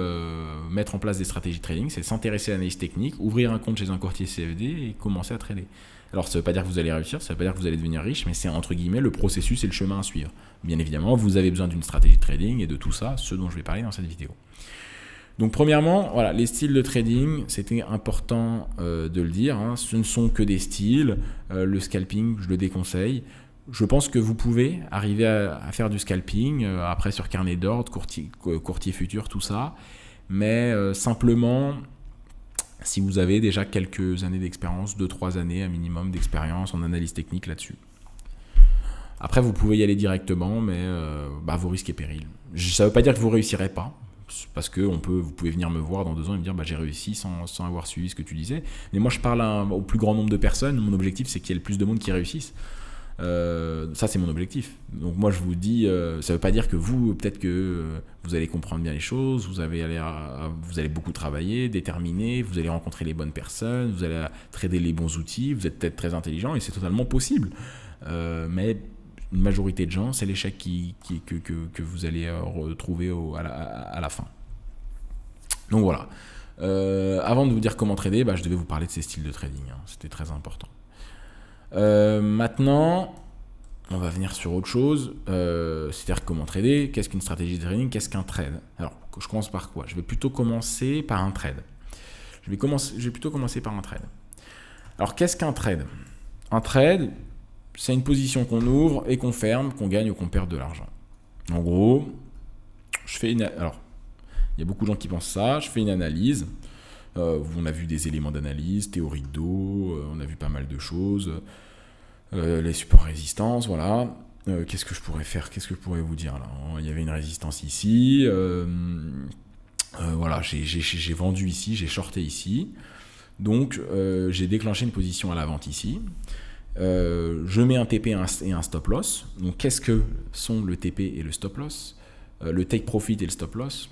mettre en place des stratégies de trading, c'est s'intéresser à l'analyse technique, ouvrir un compte chez un courtier CFD et commencer à trader. Alors ça ne veut pas dire que vous allez réussir, ça ne veut pas dire que vous allez devenir riche, mais c'est entre guillemets le processus et le chemin à suivre. Bien évidemment, vous avez besoin d'une stratégie de trading et de tout ça, ce dont je vais parler dans cette vidéo. Donc premièrement, voilà, les styles de trading, c'était important de le dire, ce ne sont que des styles, le scalping, je le déconseille. Je pense que vous pouvez arriver à faire du scalping, après sur carnet d'ordre, courtier futur, tout ça, mais simplement, si vous avez déjà quelques années d'expérience, 2-3 années un minimum d'expérience en analyse technique là-dessus. Après, vous pouvez y aller directement, mais vous risquez péril. Ça ne veut pas dire que vous ne réussirez pas, parce que vous pouvez venir me voir dans 2 ans et me dire j'ai réussi sans avoir suivi ce que tu disais. Mais moi, je parle au plus grand nombre de personnes. Mon objectif, c'est qu'il y ait le plus de monde qui réussisse. Ça, c'est mon objectif. Donc moi, je vous dis, ça ne veut pas dire que peut-être que vous allez comprendre bien les choses, vous allez beaucoup travailler, déterminer, vous allez rencontrer les bonnes personnes, vous allez trader les bons outils, vous êtes peut-être très intelligent et c'est totalement possible. Mais une majorité de gens, c'est l'échec que vous allez retrouver à la fin. Donc voilà. Avant de vous dire comment trader, je devais vous parler de ces styles de trading. C'était très important. Maintenant, on va venir sur autre chose, c'est-à-dire comment trader, qu'est-ce qu'une stratégie de trading, qu'est-ce qu'un trade. Alors, je commence par quoi? Je vais plutôt commencer par un trade. Je vais plutôt commencer par un trade. Alors, qu'est-ce qu'un trade? Un trade, c'est une position qu'on ouvre et qu'on ferme, qu'on gagne ou qu'on perd de l'argent. En gros, alors, il y a beaucoup de gens qui pensent ça, je fais une analyse. On a vu des éléments d'analyse, théorie de dos, on a vu pas mal de choses, les supports résistance, voilà. Qu'est-ce que je pourrais faire? Qu'est-ce que je pourrais vous dire là? Il y avait une résistance ici, voilà, j'ai vendu ici, j'ai shorté ici, donc j'ai déclenché une position à la vente ici. Je mets un TP et un stop loss. Donc qu'est-ce que sont le TP et le stop loss? Le take profit et le stop loss.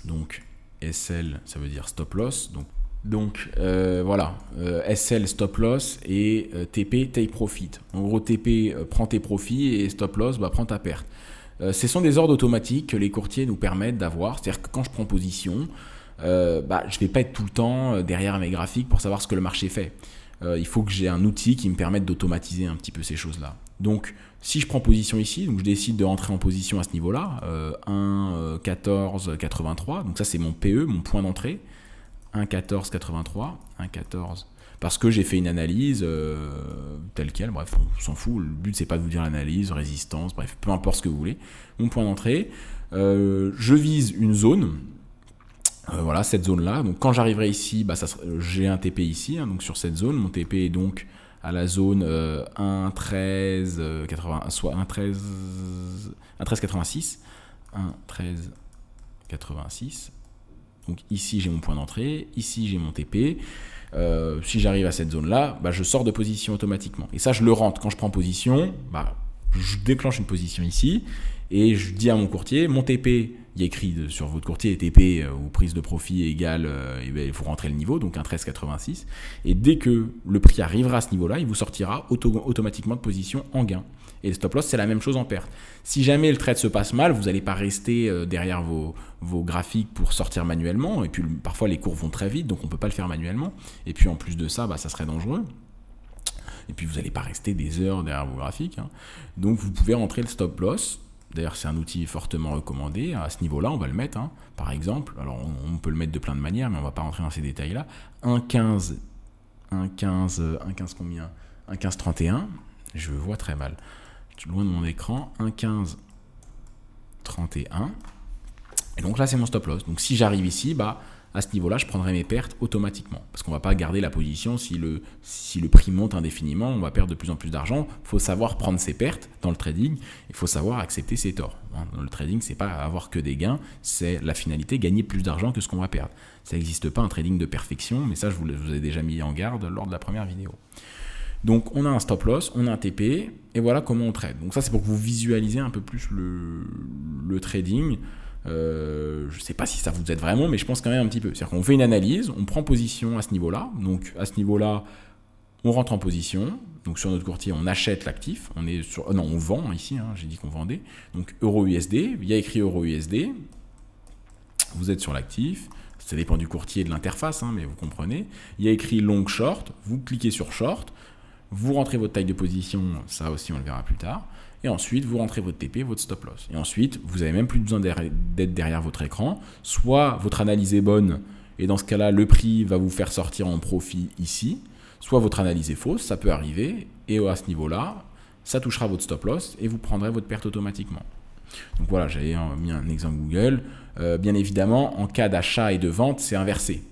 Donc SL, ça veut dire stop loss. Donc voilà, SL stop loss et TP take profit. En gros, TP prend tes profits et stop loss prend ta perte. Ce sont des ordres automatiques que les courtiers nous permettent d'avoir. C'est-à-dire que quand je prends position, je ne vais pas être tout le temps derrière mes graphiques pour savoir ce que le marché fait. Il faut que j'ai un outil qui me permette d'automatiser un petit peu ces choses-là. Donc, si je prends position ici, donc je décide de rentrer en position à ce niveau-là, 1,1483, donc ça c'est mon PE, mon point d'entrée, 1,1483, 1,14, parce que j'ai fait une analyse telle quelle, bref, on s'en fout, le but c'est pas de vous dire l'analyse, résistance, bref, peu importe ce que vous voulez. Mon point d'entrée, je vise une zone, voilà, cette zone-là. Donc quand j'arriverai ici, j'ai un TP ici, donc sur cette zone. Mon TP est donc à la zone 1,1380, soit 1,1386. 1,1386. Donc ici, j'ai mon point d'entrée. Ici, j'ai mon TP. Si j'arrive à cette zone-là, je sors de position automatiquement. Et ça, je le rentre. Quand je prends position, je déclenche une position ici. Et je dis à mon courtier, mon TP, il y a écrit sur votre courtier, TP ou prise de profit égale, il faut rentrer le niveau, donc un 13,86. Et dès que le prix arrivera à ce niveau-là, il vous sortira automatiquement de position en gain. Et le stop loss, c'est la même chose en perte. Si jamais le trade se passe mal, vous n'allez pas rester derrière vos graphiques pour sortir manuellement. Et puis parfois, les cours vont très vite, donc on ne peut pas le faire manuellement. Et puis en plus de ça, ça serait dangereux. Et puis vous n'allez pas rester des heures derrière vos graphiques. Donc vous pouvez rentrer le stop loss. D'ailleurs, c'est un outil fortement recommandé. À ce niveau-là, on va le mettre, par exemple. Alors, on peut le mettre de plein de manières, mais on ne va pas rentrer dans ces détails-là. 1,15 combien? 1,1531. Je vois très mal. Je suis loin de mon écran. 1,1531. Et donc là, c'est mon stop loss. Donc, si j'arrive ici, à ce niveau-là, je prendrai mes pertes automatiquement. Parce qu'on ne va pas garder la position si le prix monte indéfiniment, on va perdre de plus en plus d'argent. Il faut savoir prendre ses pertes dans le trading. Il faut savoir accepter ses torts. Dans le trading, ce n'est pas avoir que des gains, c'est la finalité, gagner plus d'argent que ce qu'on va perdre. Ça n'existe pas un trading de perfection, mais ça, je vous ai déjà mis en garde lors de la première vidéo. Donc, on a un stop loss, on a un TP, et voilà comment on trade. Donc ça, c'est pour que vous visualisez un peu plus le trading. Je ne sais pas si ça vous aide vraiment, mais je pense quand même un petit peu. C'est-à-dire qu'on fait une analyse, on prend position à ce niveau-là. Donc à ce niveau-là, on rentre en position. Donc sur notre courtier, on achète l'actif. On vend ici. J'ai dit qu'on vendait. Donc euro-USD. Il y a écrit euro-USD. Vous êtes sur l'actif. Ça dépend du courtier et de l'interface, mais vous comprenez. Il y a écrit long short. Vous cliquez sur short. Vous rentrez votre taille de position. Ça aussi, on le verra plus tard. Et ensuite, vous rentrez votre TP, votre stop loss. Et ensuite, vous n'avez même plus besoin d'être derrière votre écran. Soit votre analyse est bonne, et dans ce cas-là, le prix va vous faire sortir en profit ici. Soit votre analyse est fausse, ça peut arriver. Et à ce niveau-là, ça touchera votre stop loss et vous prendrez votre perte automatiquement. Donc voilà, j'avais mis un exemple Google. Bien évidemment, en cas d'achat et de vente, c'est inversé.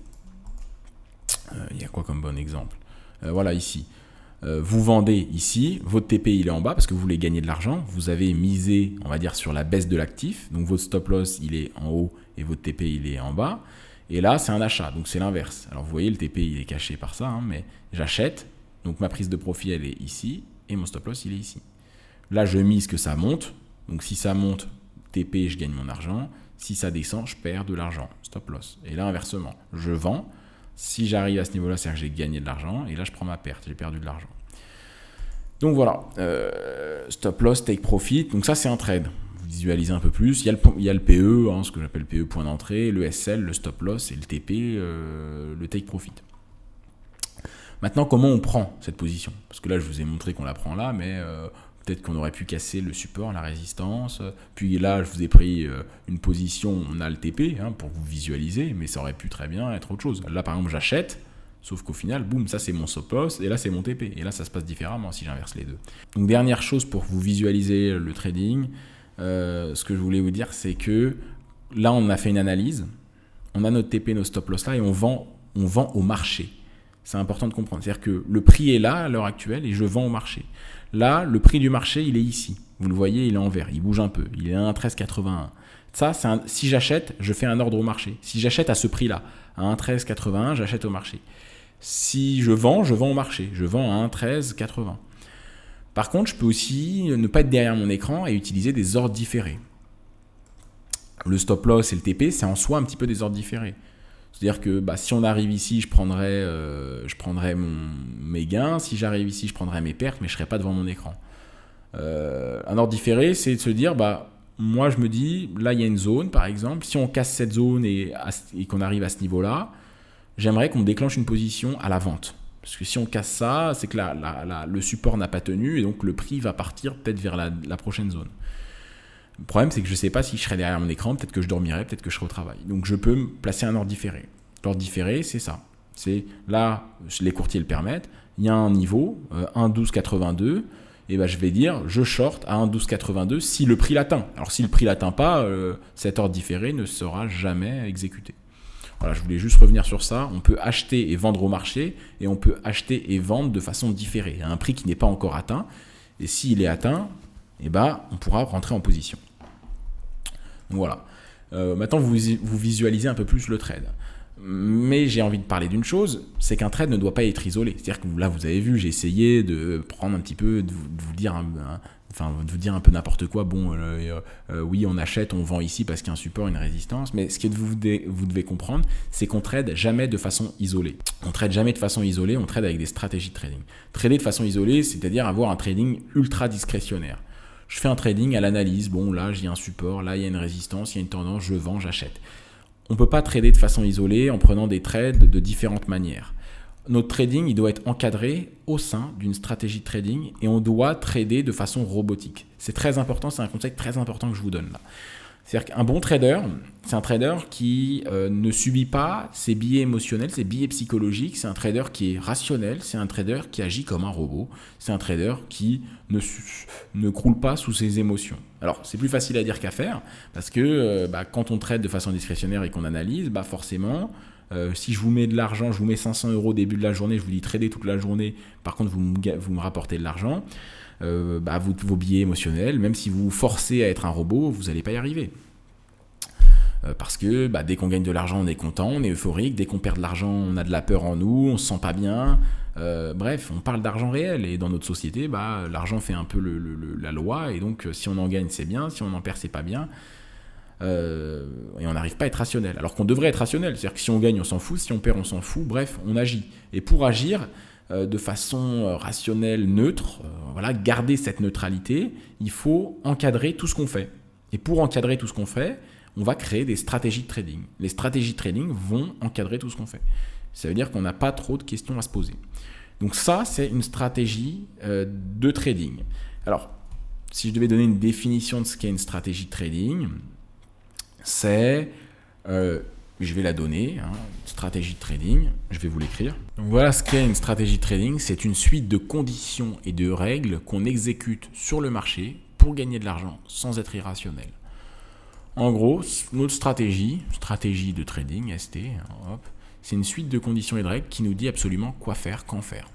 Il y a quoi comme bon exemple? Voilà, ici. vous vendez ici, votre TP il est en bas parce que vous voulez gagner de l'argent, vous avez misé, on va dire, sur la baisse de l'actif, donc votre stop loss il est en haut et votre TP il est en bas, et là c'est un achat, donc c'est l'inverse. Alors vous voyez le TP il est caché par ça, hein, mais j'achète, donc ma prise de profit elle est ici, et mon stop loss il est ici. Là je mise que ça monte, donc si ça monte, TP je gagne mon argent, si ça descend je perds de l'argent, stop loss. Et là inversement, je vends, si j'arrive à ce niveau-là, c'est-à-dire que j'ai gagné de l'argent, et là je prends ma perte, j'ai perdu de l'argent. Donc voilà, stop loss, take profit, donc ça c'est un trade. Vous visualisez un peu plus, il y a le PE, hein, ce que j'appelle PE point d'entrée, le SL, le stop loss, et le TP, le take profit. Maintenant, comment on prend cette position? Parce que là je vous ai montré qu'on la prend là, mais peut-être qu'on aurait pu casser le support, la résistance. Puis là, je vous ai pris une position, on a le TP hein, pour vous visualiser, mais ça aurait pu très bien être autre chose. Là, par exemple, j'achète, sauf qu'au final, boum, ça c'est mon stop loss, et là c'est mon TP. Et là, ça se passe différemment si j'inverse les deux. Donc, dernière chose pour vous visualiser le trading, ce que je voulais vous dire, c'est que là, on a fait une analyse, on a notre TP, nos stop loss là, et on vend au marché. C'est important de comprendre. C'est-à-dire que le prix est là à l'heure actuelle et je vends au marché. Là, le prix du marché, il est ici. Vous le voyez, il est en vert, il bouge un peu. Il est à 1,1381. Ça, si j'achète, je fais un ordre au marché. Si j'achète à ce prix-là, à 1,1381, j'achète au marché. Si je vends au marché. Je vends à 1,1380. Par contre, je peux aussi ne pas être derrière mon écran et utiliser des ordres différés. Le stop loss et le TP, c'est en soi un petit peu des ordres différés. C'est-à-dire que si on arrive ici, je prendrais mes gains. Si j'arrive ici, je prendrais mes pertes, mais je ne serai pas devant mon écran. Un ordre différé, c'est de se dire, moi je me dis, là il y a une zone par exemple. Si on casse cette zone et qu'on arrive à ce niveau-là, j'aimerais qu'on déclenche une position à la vente. Parce que si on casse ça, c'est que le support n'a pas tenu et donc le prix va partir peut-être vers la prochaine zone. Le problème, c'est que je ne sais pas si je serai derrière mon écran, peut-être que je dormirai, peut-être que je serai au travail. Donc, je peux me placer un ordre différé. L'ordre différé, c'est ça. C'est là, les courtiers le permettent, il y a un niveau, 1,1282, et je vais dire, je short à 1,1282 si le prix l'atteint. Alors, si le prix ne l'atteint pas, cet ordre différé ne sera jamais exécuté. Voilà, je voulais juste revenir sur ça. On peut acheter et vendre au marché, et on peut acheter et vendre de façon différée, à un prix qui n'est pas encore atteint. Et s'il est atteint, on pourra rentrer en position. Donc voilà. Maintenant, vous visualisez un peu plus le trade. Mais j'ai envie de parler d'une chose, c'est qu'un trade ne doit pas être isolé. C'est-à-dire que là, vous avez vu, j'ai essayé de prendre un petit peu, de vous dire un peu n'importe quoi. Bon, oui, on achète, on vend ici parce qu'il y a un support, une résistance. Mais ce que vous devez comprendre, c'est qu'on trade jamais de façon isolée. On trade jamais de façon isolée, on trade avec des stratégies de trading. Trader de façon isolée, c'est-à-dire avoir un trading ultra discrétionnaire. Je fais un trading à l'analyse, bon là il y a un support, là il y a une résistance, il y a une tendance, je vends, j'achète. On ne peut pas trader de façon isolée en prenant des trades de différentes manières. Notre trading, il doit être encadré au sein d'une stratégie de trading et on doit trader de façon robotique. C'est très important, c'est un conseil très important que je vous donne là. C'est-à-dire qu'un bon trader, c'est un trader qui ne subit pas ses biais émotionnels, ses biais psychologiques. C'est un trader qui est rationnel, c'est un trader qui agit comme un robot. C'est un trader qui ne croule pas sous ses émotions. Alors, c'est plus facile à dire qu'à faire parce que quand on trade de façon discrétionnaire et qu'on analyse, forcément, si je vous mets de l'argent, je vous mets 500 € au début de la journée, je vous dis trader toute la journée, par contre, vous me rapportez de l'argent. Vos biais émotionnels, même si vous vous forcez à être un robot, vous n'allez pas y arriver. Parce que dès qu'on gagne de l'argent, on est content, on est euphorique. Dès qu'on perd de l'argent, on a de la peur en nous, on ne se sent pas bien. Bref, on parle d'argent réel. Et dans notre société, l'argent fait un peu la loi. Et donc, si on en gagne, c'est bien. Si on en perd, c'est pas bien. Et on n'arrive pas à être rationnel. Alors qu'on devrait être rationnel. C'est-à-dire que si on gagne, on s'en fout. Si on perd, on s'en fout. Bref, on agit. Et pour agir de façon rationnelle, neutre, garder cette neutralité, il faut encadrer tout ce qu'on fait. Et pour encadrer tout ce qu'on fait, on va créer des stratégies de trading. Les stratégies de trading vont encadrer tout ce qu'on fait. Ça veut dire qu'on n'a pas trop de questions à se poser. Donc ça, c'est une stratégie de trading. Alors, si je devais donner une définition de ce qu'est une stratégie de trading, c'est... je vais la donner, stratégie de trading, je vais vous l'écrire. Donc voilà ce qu'est une stratégie de trading, c'est une suite de conditions et de règles qu'on exécute sur le marché pour gagner de l'argent sans être irrationnel. En gros, notre stratégie de trading, ST, c'est une suite de conditions et de règles qui nous dit absolument quoi faire, quand faire.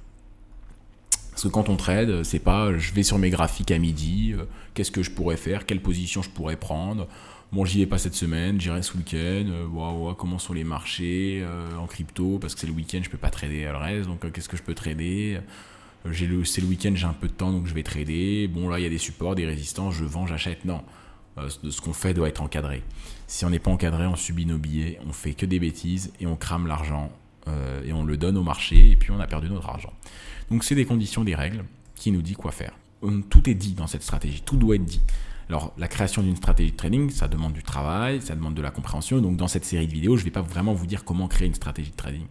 Parce que quand on trade, c'est pas je vais sur mes graphiques à midi, qu'est-ce que je pourrais faire, quelle position je pourrais prendre. Bon, j'y vais pas cette semaine, j'irai ce week-end, comment sont les marchés en crypto, parce que c'est le week-end, je peux pas trader le reste, donc qu'est-ce que je peux trader. C'est le week-end, j'ai un peu de temps, donc je vais trader. Bon, là, il y a des supports, des résistances, je vends, j'achète. Non, ce qu'on fait doit être encadré. Si on n'est pas encadré, on subit nos billets, on fait que des bêtises et on crame l'argent et on le donne au marché et puis on a perdu notre argent. Donc, c'est des conditions, des règles qui nous disent quoi faire. Tout est dit dans cette stratégie, tout doit être dit. Alors, la création d'une stratégie de trading, ça demande du travail, ça demande de la compréhension. Donc, dans cette série de vidéos, je ne vais pas vraiment vous dire comment créer une stratégie de trading.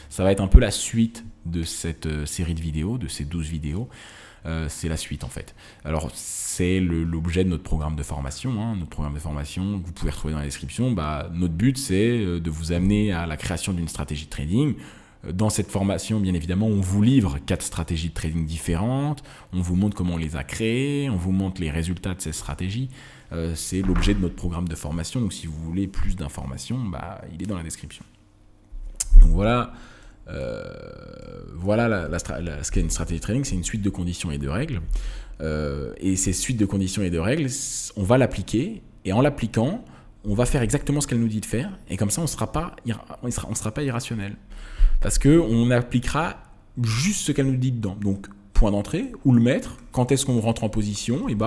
Ça va être un peu la suite de cette série de vidéos, de ces 12 vidéos. C'est la suite, en fait. Alors, c'est l'objet de notre programme de formation. Notre programme de formation que vous pouvez retrouver dans la description. Notre but, c'est de vous amener à la création d'une stratégie de trading. Dans cette formation, bien évidemment, on vous livre 4 stratégies de trading différentes, on vous montre comment on les a créées, on vous montre les résultats de ces stratégies. C'est l'objet de notre programme de formation, donc si vous voulez plus d'informations, il est dans la description. Donc voilà, ce qu'est une stratégie de trading, c'est une suite de conditions et de règles. Et ces suites de conditions et de règles, on va l'appliquer, et en l'appliquant, on va faire exactement ce qu'elle nous dit de faire, et comme ça, on ne sera pas irrationnel. Parce qu'on appliquera juste ce qu'elle nous dit dedans. Donc, point d'entrée, où le mettre, quand est-ce qu'on rentre en position, il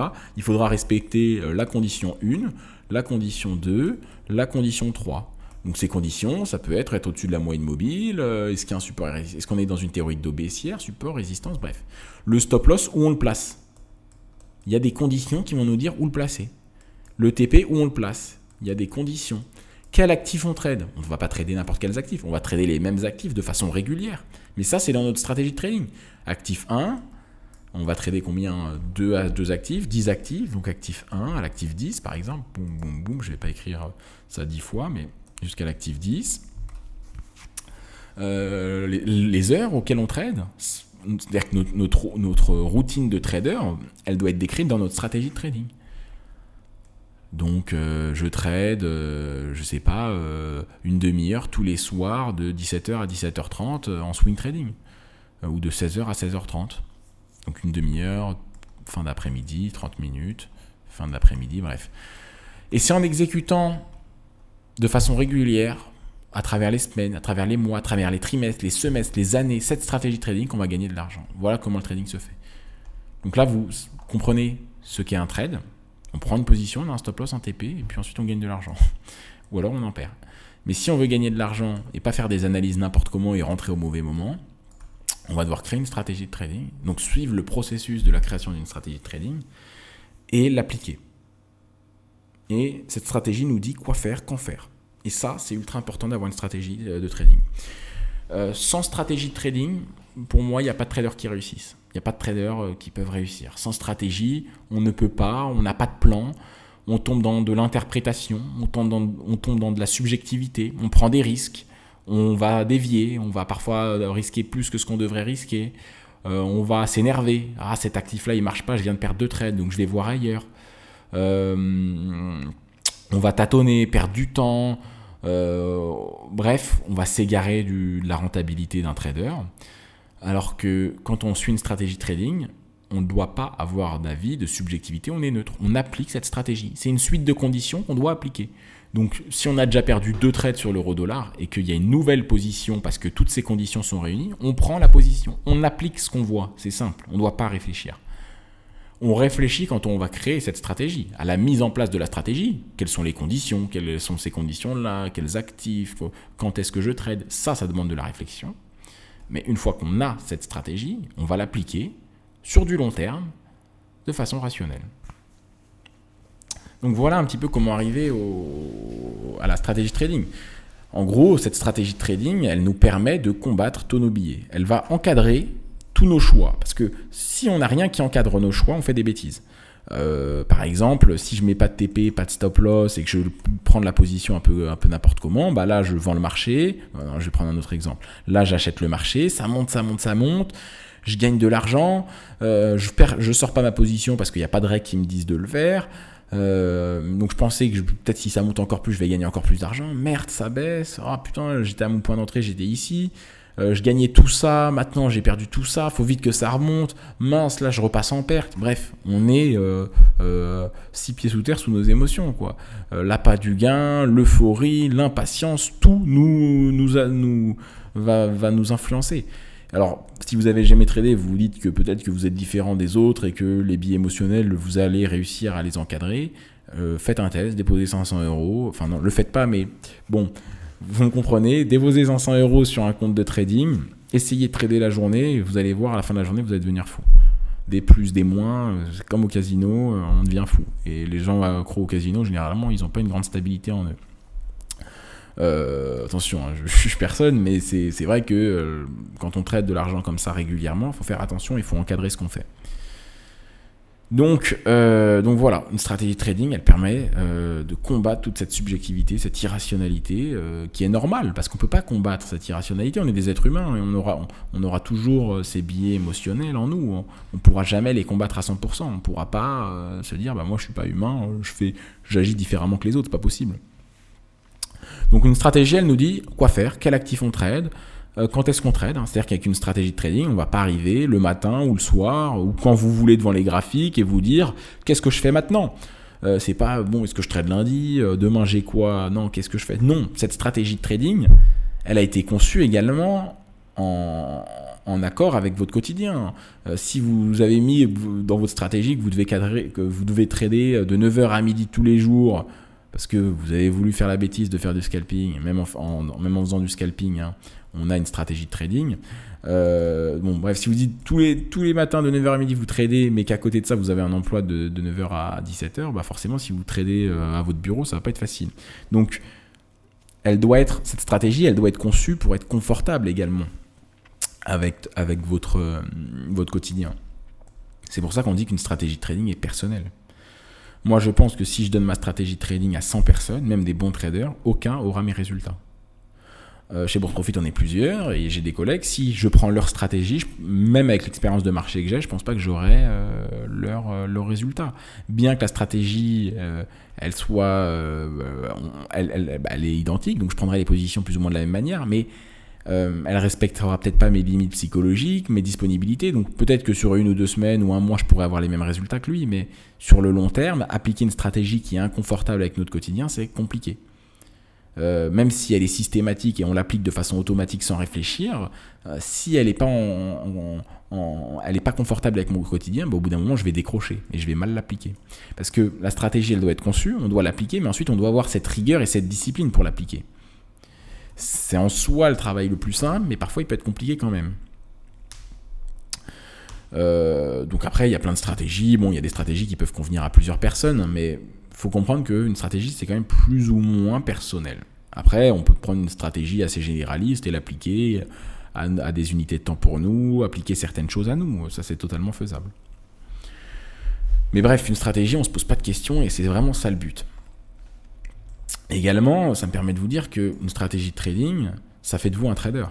faudra respecter la condition 1, la condition 2, la condition 3. Donc, ces conditions, ça peut être au-dessus de la moyenne mobile, est-ce qu'il y a un support, est-ce qu'on est dans une théorie de baissière, support, résistance, bref. Le stop loss, où on le place. Il y a des conditions qui vont nous dire où le placer. Le TP, où on le place. Il y a des conditions. Quel actif on trade? On ne va pas trader n'importe quels actifs, on va trader les mêmes actifs de façon régulière. Mais ça, c'est dans notre stratégie de trading. Actif 1, on va trader combien? 2 actifs, 10 actifs. Donc actif 1 à l'actif 10 par exemple. Boum, boum, boum. Je ne vais pas écrire ça 10 fois, mais jusqu'à l'actif 10. Les heures auxquelles on trade, c'est-à-dire que notre routine de trader, elle doit être décrite dans notre stratégie de trading. Donc, je trade, une demi-heure tous les soirs de 17h à 17h30 en swing trading. Ou de 16h à 16h30. Donc, une demi-heure, fin d'après-midi, 30 minutes, fin d'après-midi, bref. Et c'est en exécutant de façon régulière, à travers les semaines, à travers les mois, à travers les trimestres, les semestres, les années, cette stratégie de trading qu'on va gagner de l'argent. Voilà comment le trading se fait. Donc là, vous comprenez ce qu'est un trade. On prend une position, on a un stop loss, un TP, et puis ensuite on gagne de l'argent. Ou alors on en perd. Mais si on veut gagner de l'argent et pas faire des analyses n'importe comment et rentrer au mauvais moment, on va devoir créer une stratégie de trading, donc suivre le processus de la création d'une stratégie de trading et l'appliquer. Et cette stratégie nous dit quoi faire, quand faire. Et ça, c'est ultra important d'avoir une stratégie de trading. Sans stratégie de trading, pour moi, il n'y a pas de traders qui réussissent. Il n'y a pas de traders qui peuvent réussir. Sans stratégie, on ne peut pas, on n'a pas de plan, on tombe dans de l'interprétation, on tombe dans de la subjectivité, on prend des risques, on va dévier, on va parfois risquer plus que ce qu'on devrait risquer, on va s'énerver. Ah, cet actif-là, il ne marche pas, je viens de perdre 2 trades, donc je vais voir ailleurs. On va tâtonner, perdre du temps. Bref, on va s'égarer de la rentabilité d'un trader. Alors que quand on suit une stratégie trading, on ne doit pas avoir d'avis, de subjectivité, on est neutre. On applique cette stratégie. C'est une suite de conditions qu'on doit appliquer. Donc, si on a déjà perdu 2 trades sur l'euro-dollar et qu'il y a une nouvelle position parce que toutes ces conditions sont réunies, on prend la position. On applique ce qu'on voit. C'est simple. On ne doit pas réfléchir. On réfléchit quand on va créer cette stratégie, à la mise en place de la stratégie. Quelles sont les conditions? Quelles sont ces conditions-là? Quels actifs? Quand est-ce que je trade? Ça demande de la réflexion. Mais une fois qu'on a cette stratégie, on va l'appliquer sur du long terme, de façon rationnelle. Donc voilà un petit peu comment arriver à la stratégie trading. En gros, cette stratégie de trading, elle nous permet de combattre tous nos billets. Elle va encadrer tous nos choix. Parce que si on n'a rien qui encadre nos choix, on fait des bêtises. Par exemple, si je mets pas de TP, pas de stop loss et que je prends la position un peu n'importe comment, là je vends le marché. Je vais prendre un autre exemple. Là j'achète le marché, ça monte. Je gagne de l'argent. Je sors pas ma position parce qu'il n'y a pas de règles qui me disent de le faire. Donc je pensais que peut-être si ça monte encore plus, je vais gagner encore plus d'argent. Merde, ça baisse. Ah putain, j'étais à mon point d'entrée, j'étais ici. je gagnais tout ça, maintenant j'ai perdu tout ça, faut vite que ça remonte, mince, là je repasse en perte. Bref, on est 6 pieds sous terre sous nos émotions, quoi. L'appât du gain, l'euphorie, l'impatience, tout va nous influencer. Alors, si vous avez jamais tradé, vous vous dites que peut-être que vous êtes différent des autres et que les biais émotionnels, vous allez réussir à les encadrer. Faites un test, déposez 500 euros. Enfin non, le faites pas, mais bon, vous me comprenez. Déposez 500 euros sur un compte de trading. Essayez de trader la journée. Et vous allez voir, à la fin de la journée, vous allez devenir fou. Des plus, des moins, c'est comme au casino, on devient fou. Et les gens accros au casino, généralement, ils n'ont pas une grande stabilité en eux. Attention, hein, je juge personne, mais c'est vrai que quand on traite de l'argent comme ça régulièrement, il faut faire attention, il faut encadrer ce qu'on fait. Donc voilà, une stratégie de trading, elle permet de combattre toute cette subjectivité, cette irrationalité qui est normale, parce qu'on ne peut pas combattre cette irrationalité, on est des êtres humains, et on aura toujours ces biais émotionnels en nous, on ne pourra jamais les combattre à 100%, on ne pourra pas se dire moi je ne suis pas humain, j'agis différemment que les autres, c'est pas possible. Donc une stratégie, elle nous dit quoi faire, quel actif on trade, quand est-ce qu'on trade, c'est-à-dire qu'avec une stratégie de trading, on ne va pas arriver le matin ou le soir ou quand vous voulez devant les graphiques et vous dire qu'est-ce que je fais maintenant. C'est pas bon, est-ce que je trade lundi, demain j'ai quoi, non, qu'est-ce que je fais. Non, cette stratégie de trading, elle a été conçue également en accord avec votre quotidien. Si vous avez mis dans votre stratégie que vous devez trader de 9h à midi tous les jours, parce que vous avez voulu faire la bêtise de faire du scalping, même en faisant du scalping, hein, on a une stratégie de trading. Bref, si vous dites tous les matins de 9h à midi vous tradez, mais qu'à côté de ça vous avez un emploi de 9h à 17h, bah forcément si vous tradez à votre bureau, ça va pas être facile. Donc cette stratégie, elle doit être conçue pour être confortable également avec votre quotidien. C'est pour ça qu'on dit qu'une stratégie de trading est personnelle. Moi, je pense que si je donne ma stratégie de trading à 100 personnes, même des bons traders, aucun aura mes résultats. Chez Bourse Profit, on est plusieurs et j'ai des collègues. Si je prends leur stratégie, même avec l'expérience de marché que j'ai, je ne pense pas que j'aurai leurs résultats. Bien que la stratégie, elle est identique, donc je prendrai les positions plus ou moins de la même manière, mais elle respectera peut-être pas mes limites psychologiques, mes disponibilités, donc peut-être que sur 1 ou 2 semaines ou un mois je pourrais avoir les mêmes résultats que lui, mais sur le long terme, appliquer une stratégie qui est inconfortable avec notre quotidien, c'est compliqué. Même si elle est systématique et on l'applique de façon automatique sans réfléchir, si elle n'est pas elle est pas confortable avec mon quotidien, au bout d'un moment je vais décrocher et je vais mal l'appliquer. Parce que la stratégie elle doit être conçue, on doit l'appliquer, mais ensuite on doit avoir cette rigueur et cette discipline pour l'appliquer. C'est en soi le travail le plus simple, mais parfois il peut être compliqué quand même. Donc après, il y a plein de stratégies. Bon, il y a des stratégies qui peuvent convenir à plusieurs personnes, mais il faut comprendre qu'une stratégie, c'est quand même plus ou moins personnel. Après, on peut prendre une stratégie assez généraliste et l'appliquer à des unités de temps pour nous, appliquer certaines choses à nous. Ça, c'est totalement faisable. Mais bref, une stratégie, on ne se pose pas de questions et c'est vraiment ça le but. Également, ça me permet de vous dire qu'une stratégie de trading, ça fait de vous un trader.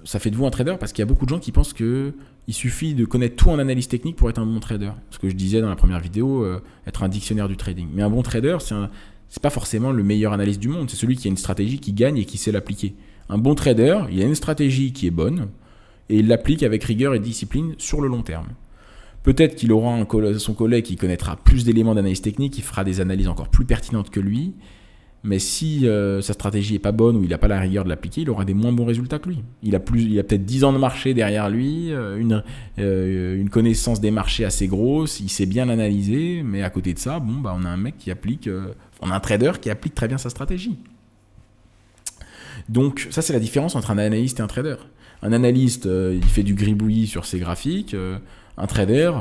Ça fait de vous un trader parce qu'il y a beaucoup de gens qui pensent qu'il suffit de connaître tout en analyse technique pour être un bon trader. Ce que je disais dans la première vidéo, être un dictionnaire du trading. Mais un bon trader, c'est pas forcément le meilleur analyste du monde. C'est celui qui a une stratégie qui gagne et qui sait l'appliquer. Un bon trader, il a une stratégie qui est bonne et il l'applique avec rigueur et discipline sur le long terme. Peut-être qu'il aura son collègue qui connaîtra plus d'éléments d'analyse technique, qui fera des analyses encore plus pertinentes que lui. Mais si sa stratégie n'est pas bonne ou il n'a pas la rigueur de l'appliquer, il aura des moins bons résultats que lui. Il a peut-être 10 ans de marché derrière lui, une connaissance des marchés assez grosse, il sait bien l'analyser, mais à côté de ça, on a un mec qui applique, on a un trader qui applique très bien sa stratégie. Donc ça, c'est la différence entre un analyste et un trader. Un analyste, il fait du gribouillis sur ses graphiques, un trader,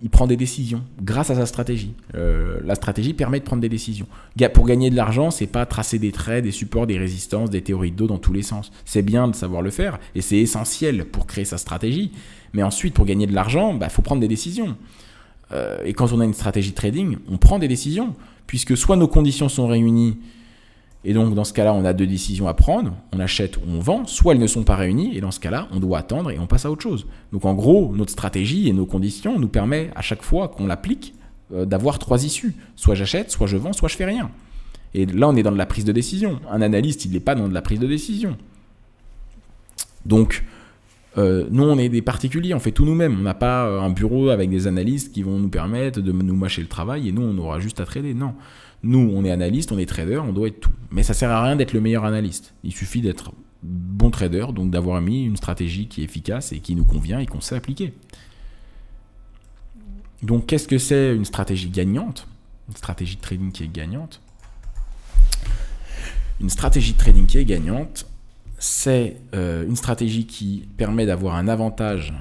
il prend des décisions grâce à sa stratégie. La stratégie permet de prendre des décisions. Pour gagner de l'argent, c'est pas tracer des traits, des supports, des résistances, des théories de dos dans tous les sens. C'est bien de savoir le faire et c'est essentiel pour créer sa stratégie. Mais ensuite, pour gagner de l'argent, faut prendre des décisions. Et quand on a une stratégie de trading, on prend des décisions puisque soit nos conditions sont réunies et donc dans ce cas-là, on a 2 décisions à prendre, on achète ou on vend, soit elles ne sont pas réunies, et dans ce cas-là, on doit attendre et on passe à autre chose. Donc en gros, notre stratégie et nos conditions nous permettent à chaque fois qu'on l'applique d'avoir 3 issues. Soit j'achète, soit je vends, soit je fais rien. Et là, on est dans de la prise de décision. Un analyste, il n'est pas dans de la prise de décision. Donc, nous, on est des particuliers, on fait tout nous-mêmes. On n'a pas un bureau avec des analystes qui vont nous permettre de nous mâcher le travail et nous, on aura juste à trader. Non. Nous, on est analyste, on est trader, on doit être tout. Mais ça sert à rien d'être le meilleur analyste. Il suffit d'être bon trader, donc d'avoir mis une stratégie qui est efficace et qui nous convient et qu'on sait appliquer. Donc, qu'est-ce que c'est une stratégie gagnante ? Une stratégie de trading qui est gagnante ? Une stratégie de trading qui est gagnante, c'est une stratégie qui permet d'avoir un avantage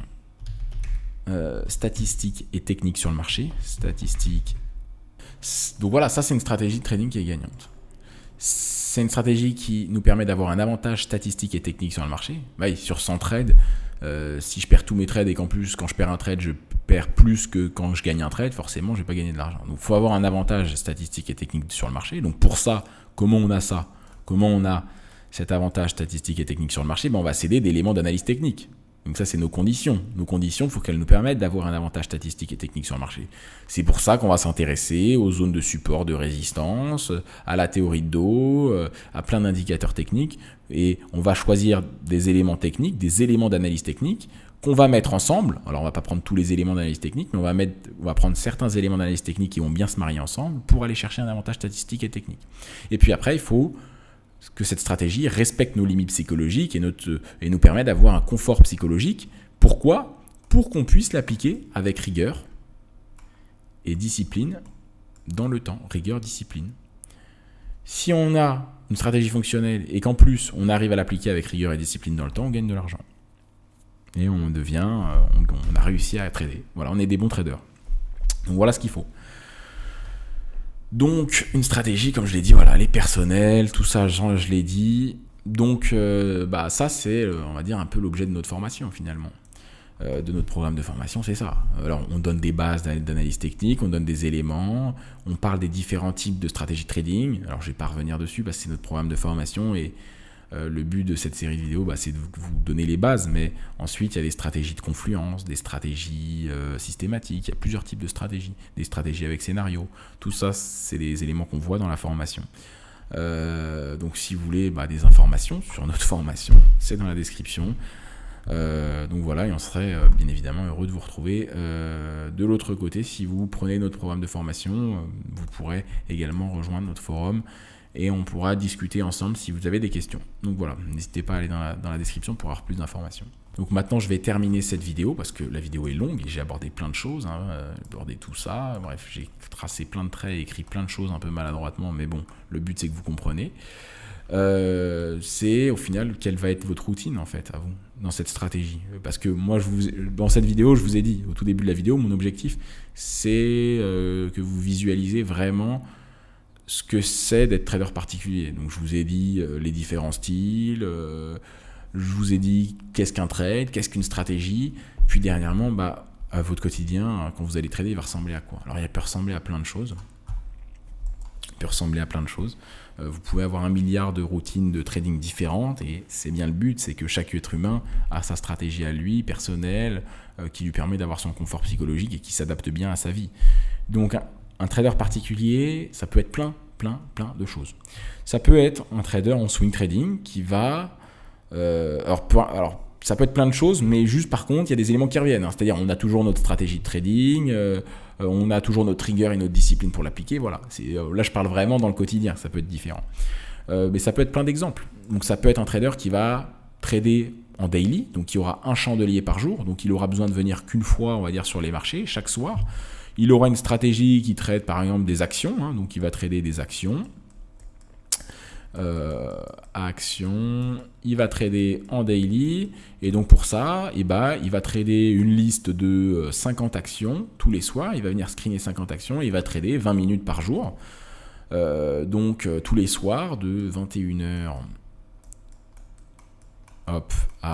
statistique et technique sur le marché. Donc voilà, ça c'est une stratégie de trading qui est gagnante. C'est une stratégie qui nous permet d'avoir un avantage statistique et technique sur le marché. Bah, sur 100 trades, si je perds tous mes trades et qu'en plus quand je perds un trade, je perds plus que quand je gagne un trade, forcément je ne vais pas gagner de l'argent. Donc il faut avoir un avantage statistique et technique sur le marché. Donc pour ça, comment on a ça ? Comment on a cet avantage statistique et technique sur le marché ? On va s'aider d'éléments d'analyse technique. Donc ça, c'est nos conditions. Nos conditions, il faut qu'elles nous permettent d'avoir un avantage statistique et technique sur le marché. C'est pour ça qu'on va s'intéresser aux zones de support, de résistance, à la théorie de dos, à plein d'indicateurs techniques. Et on va choisir des éléments techniques, des éléments d'analyse technique qu'on va mettre ensemble. Alors, on ne va pas prendre tous les éléments d'analyse technique, mais on va prendre certains éléments d'analyse technique qui vont bien se marier ensemble pour aller chercher un avantage statistique et technique. Et puis après, il faut que cette stratégie respecte nos limites psychologiques et nous permet d'avoir un confort psychologique. Pourquoi ? Pour qu'on puisse l'appliquer avec rigueur et discipline dans le temps. Rigueur, discipline. Si on a une stratégie fonctionnelle et qu'en plus on arrive à l'appliquer avec rigueur et discipline dans le temps, on gagne de l'argent. Et on a réussi à trader. Voilà, on est des bons traders. Donc voilà ce qu'il faut. Donc, une stratégie, comme je l'ai dit, voilà, elle est personnelle, tout ça, je l'ai dit. Donc, ça, c'est, on va dire, un peu l'objet de notre formation, finalement. De notre programme de formation, c'est ça. Alors, on donne des bases d'analyse technique, on donne des éléments, on parle des différents types de stratégies de trading. Alors, je ne vais pas revenir dessus parce que c'est notre programme de formation et le but de cette série de vidéos, c'est de vous donner les bases, mais ensuite il y a des stratégies de confluence, des stratégies systématiques, il y a plusieurs types de stratégies, des stratégies avec scénario, tout ça c'est des éléments qu'on voit dans la formation. Donc si vous voulez des informations sur notre formation, c'est dans la description. Donc voilà, et on serait bien évidemment heureux de vous retrouver de l'autre côté. Si vous prenez notre programme de formation, vous pourrez également rejoindre notre forum et on pourra discuter ensemble si vous avez des questions. Donc voilà, n'hésitez pas à aller dans la description pour avoir plus d'informations. Donc maintenant, je vais terminer cette vidéo parce que la vidéo est longue et j'ai abordé plein de choses, abordé tout ça. Bref, j'ai tracé plein de traits et écrit plein de choses un peu maladroitement, mais bon, le but c'est que vous compreniez. C'est au final quelle va être votre routine en fait à vous dans cette stratégie, parce que moi dans cette vidéo je vous ai dit au tout début de la vidéo, mon objectif c'est que vous visualisez vraiment ce que c'est d'être trader particulier. Donc je vous ai dit les différents styles, je vous ai dit qu'est-ce qu'un trade, qu'est-ce qu'une stratégie, puis dernièrement à votre quotidien quand vous allez trader il va ressembler à quoi. Alors il peut ressembler à plein de choses. Vous pouvez avoir 1 milliard de routines de trading différentes et c'est bien le but, c'est que chaque être humain a sa stratégie à lui, personnelle, qui lui permet d'avoir son confort psychologique et qui s'adapte bien à sa vie. Donc un trader particulier, ça peut être plein de choses. Ça peut être un trader en swing trading qui va... Alors, ça peut être plein de choses, mais juste par contre, il y a des éléments qui reviennent. C'est-à-dire, on a toujours notre stratégie de trading, on a toujours notre rigueur et notre discipline pour l'appliquer. Voilà. Là, je parle vraiment dans le quotidien, ça peut être différent. Mais ça peut être plein d'exemples. Donc, ça peut être un trader qui va trader en daily, donc qui aura un chandelier par jour, donc il aura besoin de venir qu'une fois, on va dire, sur les marchés, chaque soir. Il aura une stratégie qui trade, par exemple, des actions, donc il va trader des actions. Il va trader en daily et donc pour ça il va trader une liste de 50 actions tous les soirs, il va venir screener 50 actions et il va trader 20 minutes par jour, donc tous les soirs de 21h à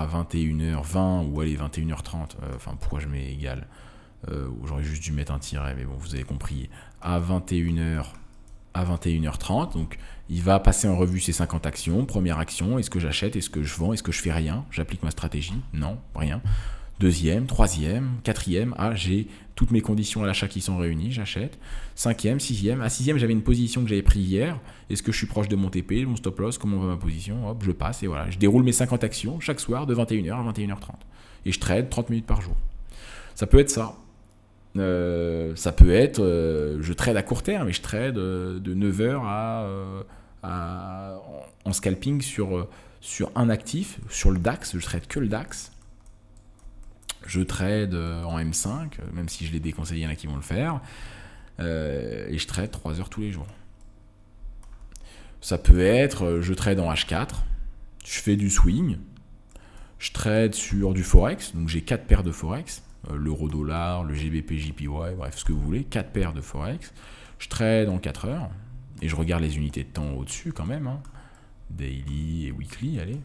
21h20 ou allez 21h30, pourquoi je mets égal, j'aurais juste dû mettre un tiret mais bon vous avez compris, à 21h30, donc il va passer en revue ses 50 actions. Première action, est-ce que j'achète, est-ce que je vends, est-ce que je fais rien, j'applique ma stratégie, non, rien. Deuxième, troisième, quatrième, j'ai toutes mes conditions à l'achat qui sont réunies, j'achète. Cinquième, sixième. À sixième, j'avais une position que j'avais prise hier. Est-ce que je suis proche de mon TP, mon stop loss, comment va ma position? Hop, je passe et voilà. Je déroule mes 50 actions chaque soir de 21h à 21h30. Et je trade 30 minutes par jour. Ça peut être ça. Ça peut être, je trade à court terme, et je trade de 9h en scalping sur un actif, sur le DAX, je trade que le DAX. Je trade en M5, même si je l'ai déconseillé, il y en a qui vont le faire. Et je trade 3 heures tous les jours. Ça peut être, je trade en H4, je fais du swing, je trade sur du Forex, donc j'ai 4 paires de Forex, l'euro-dollar, le GBP, JPY, bref, ce que vous voulez, 4 paires de Forex. Je trade en 4 heures, et je regarde les unités de temps au-dessus quand même, daily et weekly, allez.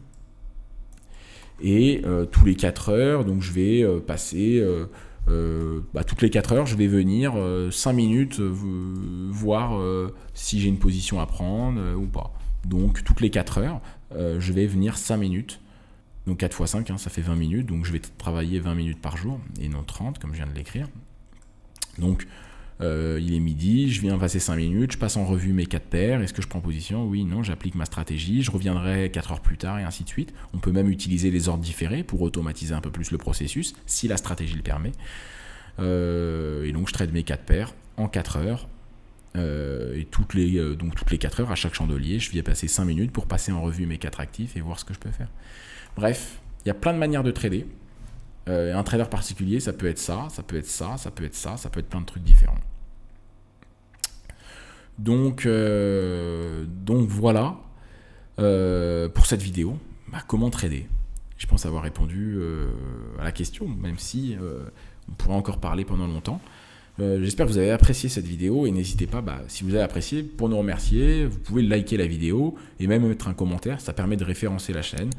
Et tous les 4 heures, donc je vais passer, toutes les 4 heures, je vais venir 5 minutes voir si j'ai une position à prendre ou pas. Donc toutes les 4 heures, je vais venir 5 minutes. Donc 4 x 5, ça fait 20 minutes. Donc je vais travailler 20 minutes par jour et non 30 comme je viens de l'écrire. Donc il est midi, je viens passer 5 minutes, je passe en revue mes 4 paires, est-ce que je prends position? Oui, non, j'applique ma stratégie, je reviendrai 4 heures plus tard et ainsi de suite. On peut même utiliser les ordres différés pour automatiser un peu plus le processus, si la stratégie le permet. Et donc je trade mes 4 paires en 4 heures. Et toutes les 4 heures, à chaque chandelier, je viens passer 5 minutes pour passer en revue mes 4 actifs et voir ce que je peux faire. Bref, il y a plein de manières de trader. Un trader particulier, ça peut être ça, ça peut être ça, ça peut être ça, ça peut être plein de trucs différents. Donc voilà pour cette vidéo. Comment trader? Je pense avoir répondu à la question, même si on pourrait encore parler pendant longtemps. J'espère que vous avez apprécié cette vidéo et n'hésitez pas, si vous avez apprécié, pour nous remercier, vous pouvez liker la vidéo et même mettre un commentaire, ça permet de référencer la chaîne.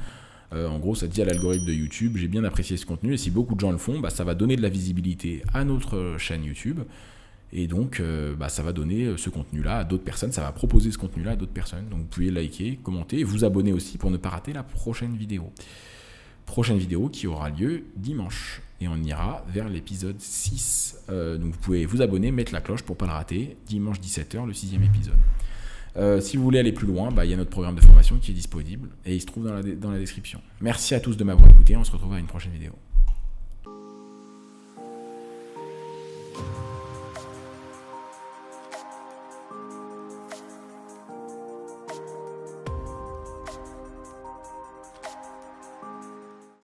En gros, ça dit à l'algorithme de YouTube, j'ai bien apprécié ce contenu et si beaucoup de gens le font, ça va donner de la visibilité à notre chaîne YouTube et donc ça va donner ce contenu-là à d'autres personnes, ça va proposer ce contenu-là à d'autres personnes. Donc vous pouvez liker, commenter et vous abonner aussi pour ne pas rater la prochaine vidéo. Prochaine vidéo qui aura lieu dimanche et on ira vers l'épisode 6. Donc vous pouvez vous abonner, mettre la cloche pour ne pas le rater, dimanche 17h, le 6e épisode. Si vous voulez aller plus loin, il y a notre programme de formation qui est disponible et il se trouve dans la description. Merci à tous de m'avoir écouté, on se retrouve à une prochaine vidéo.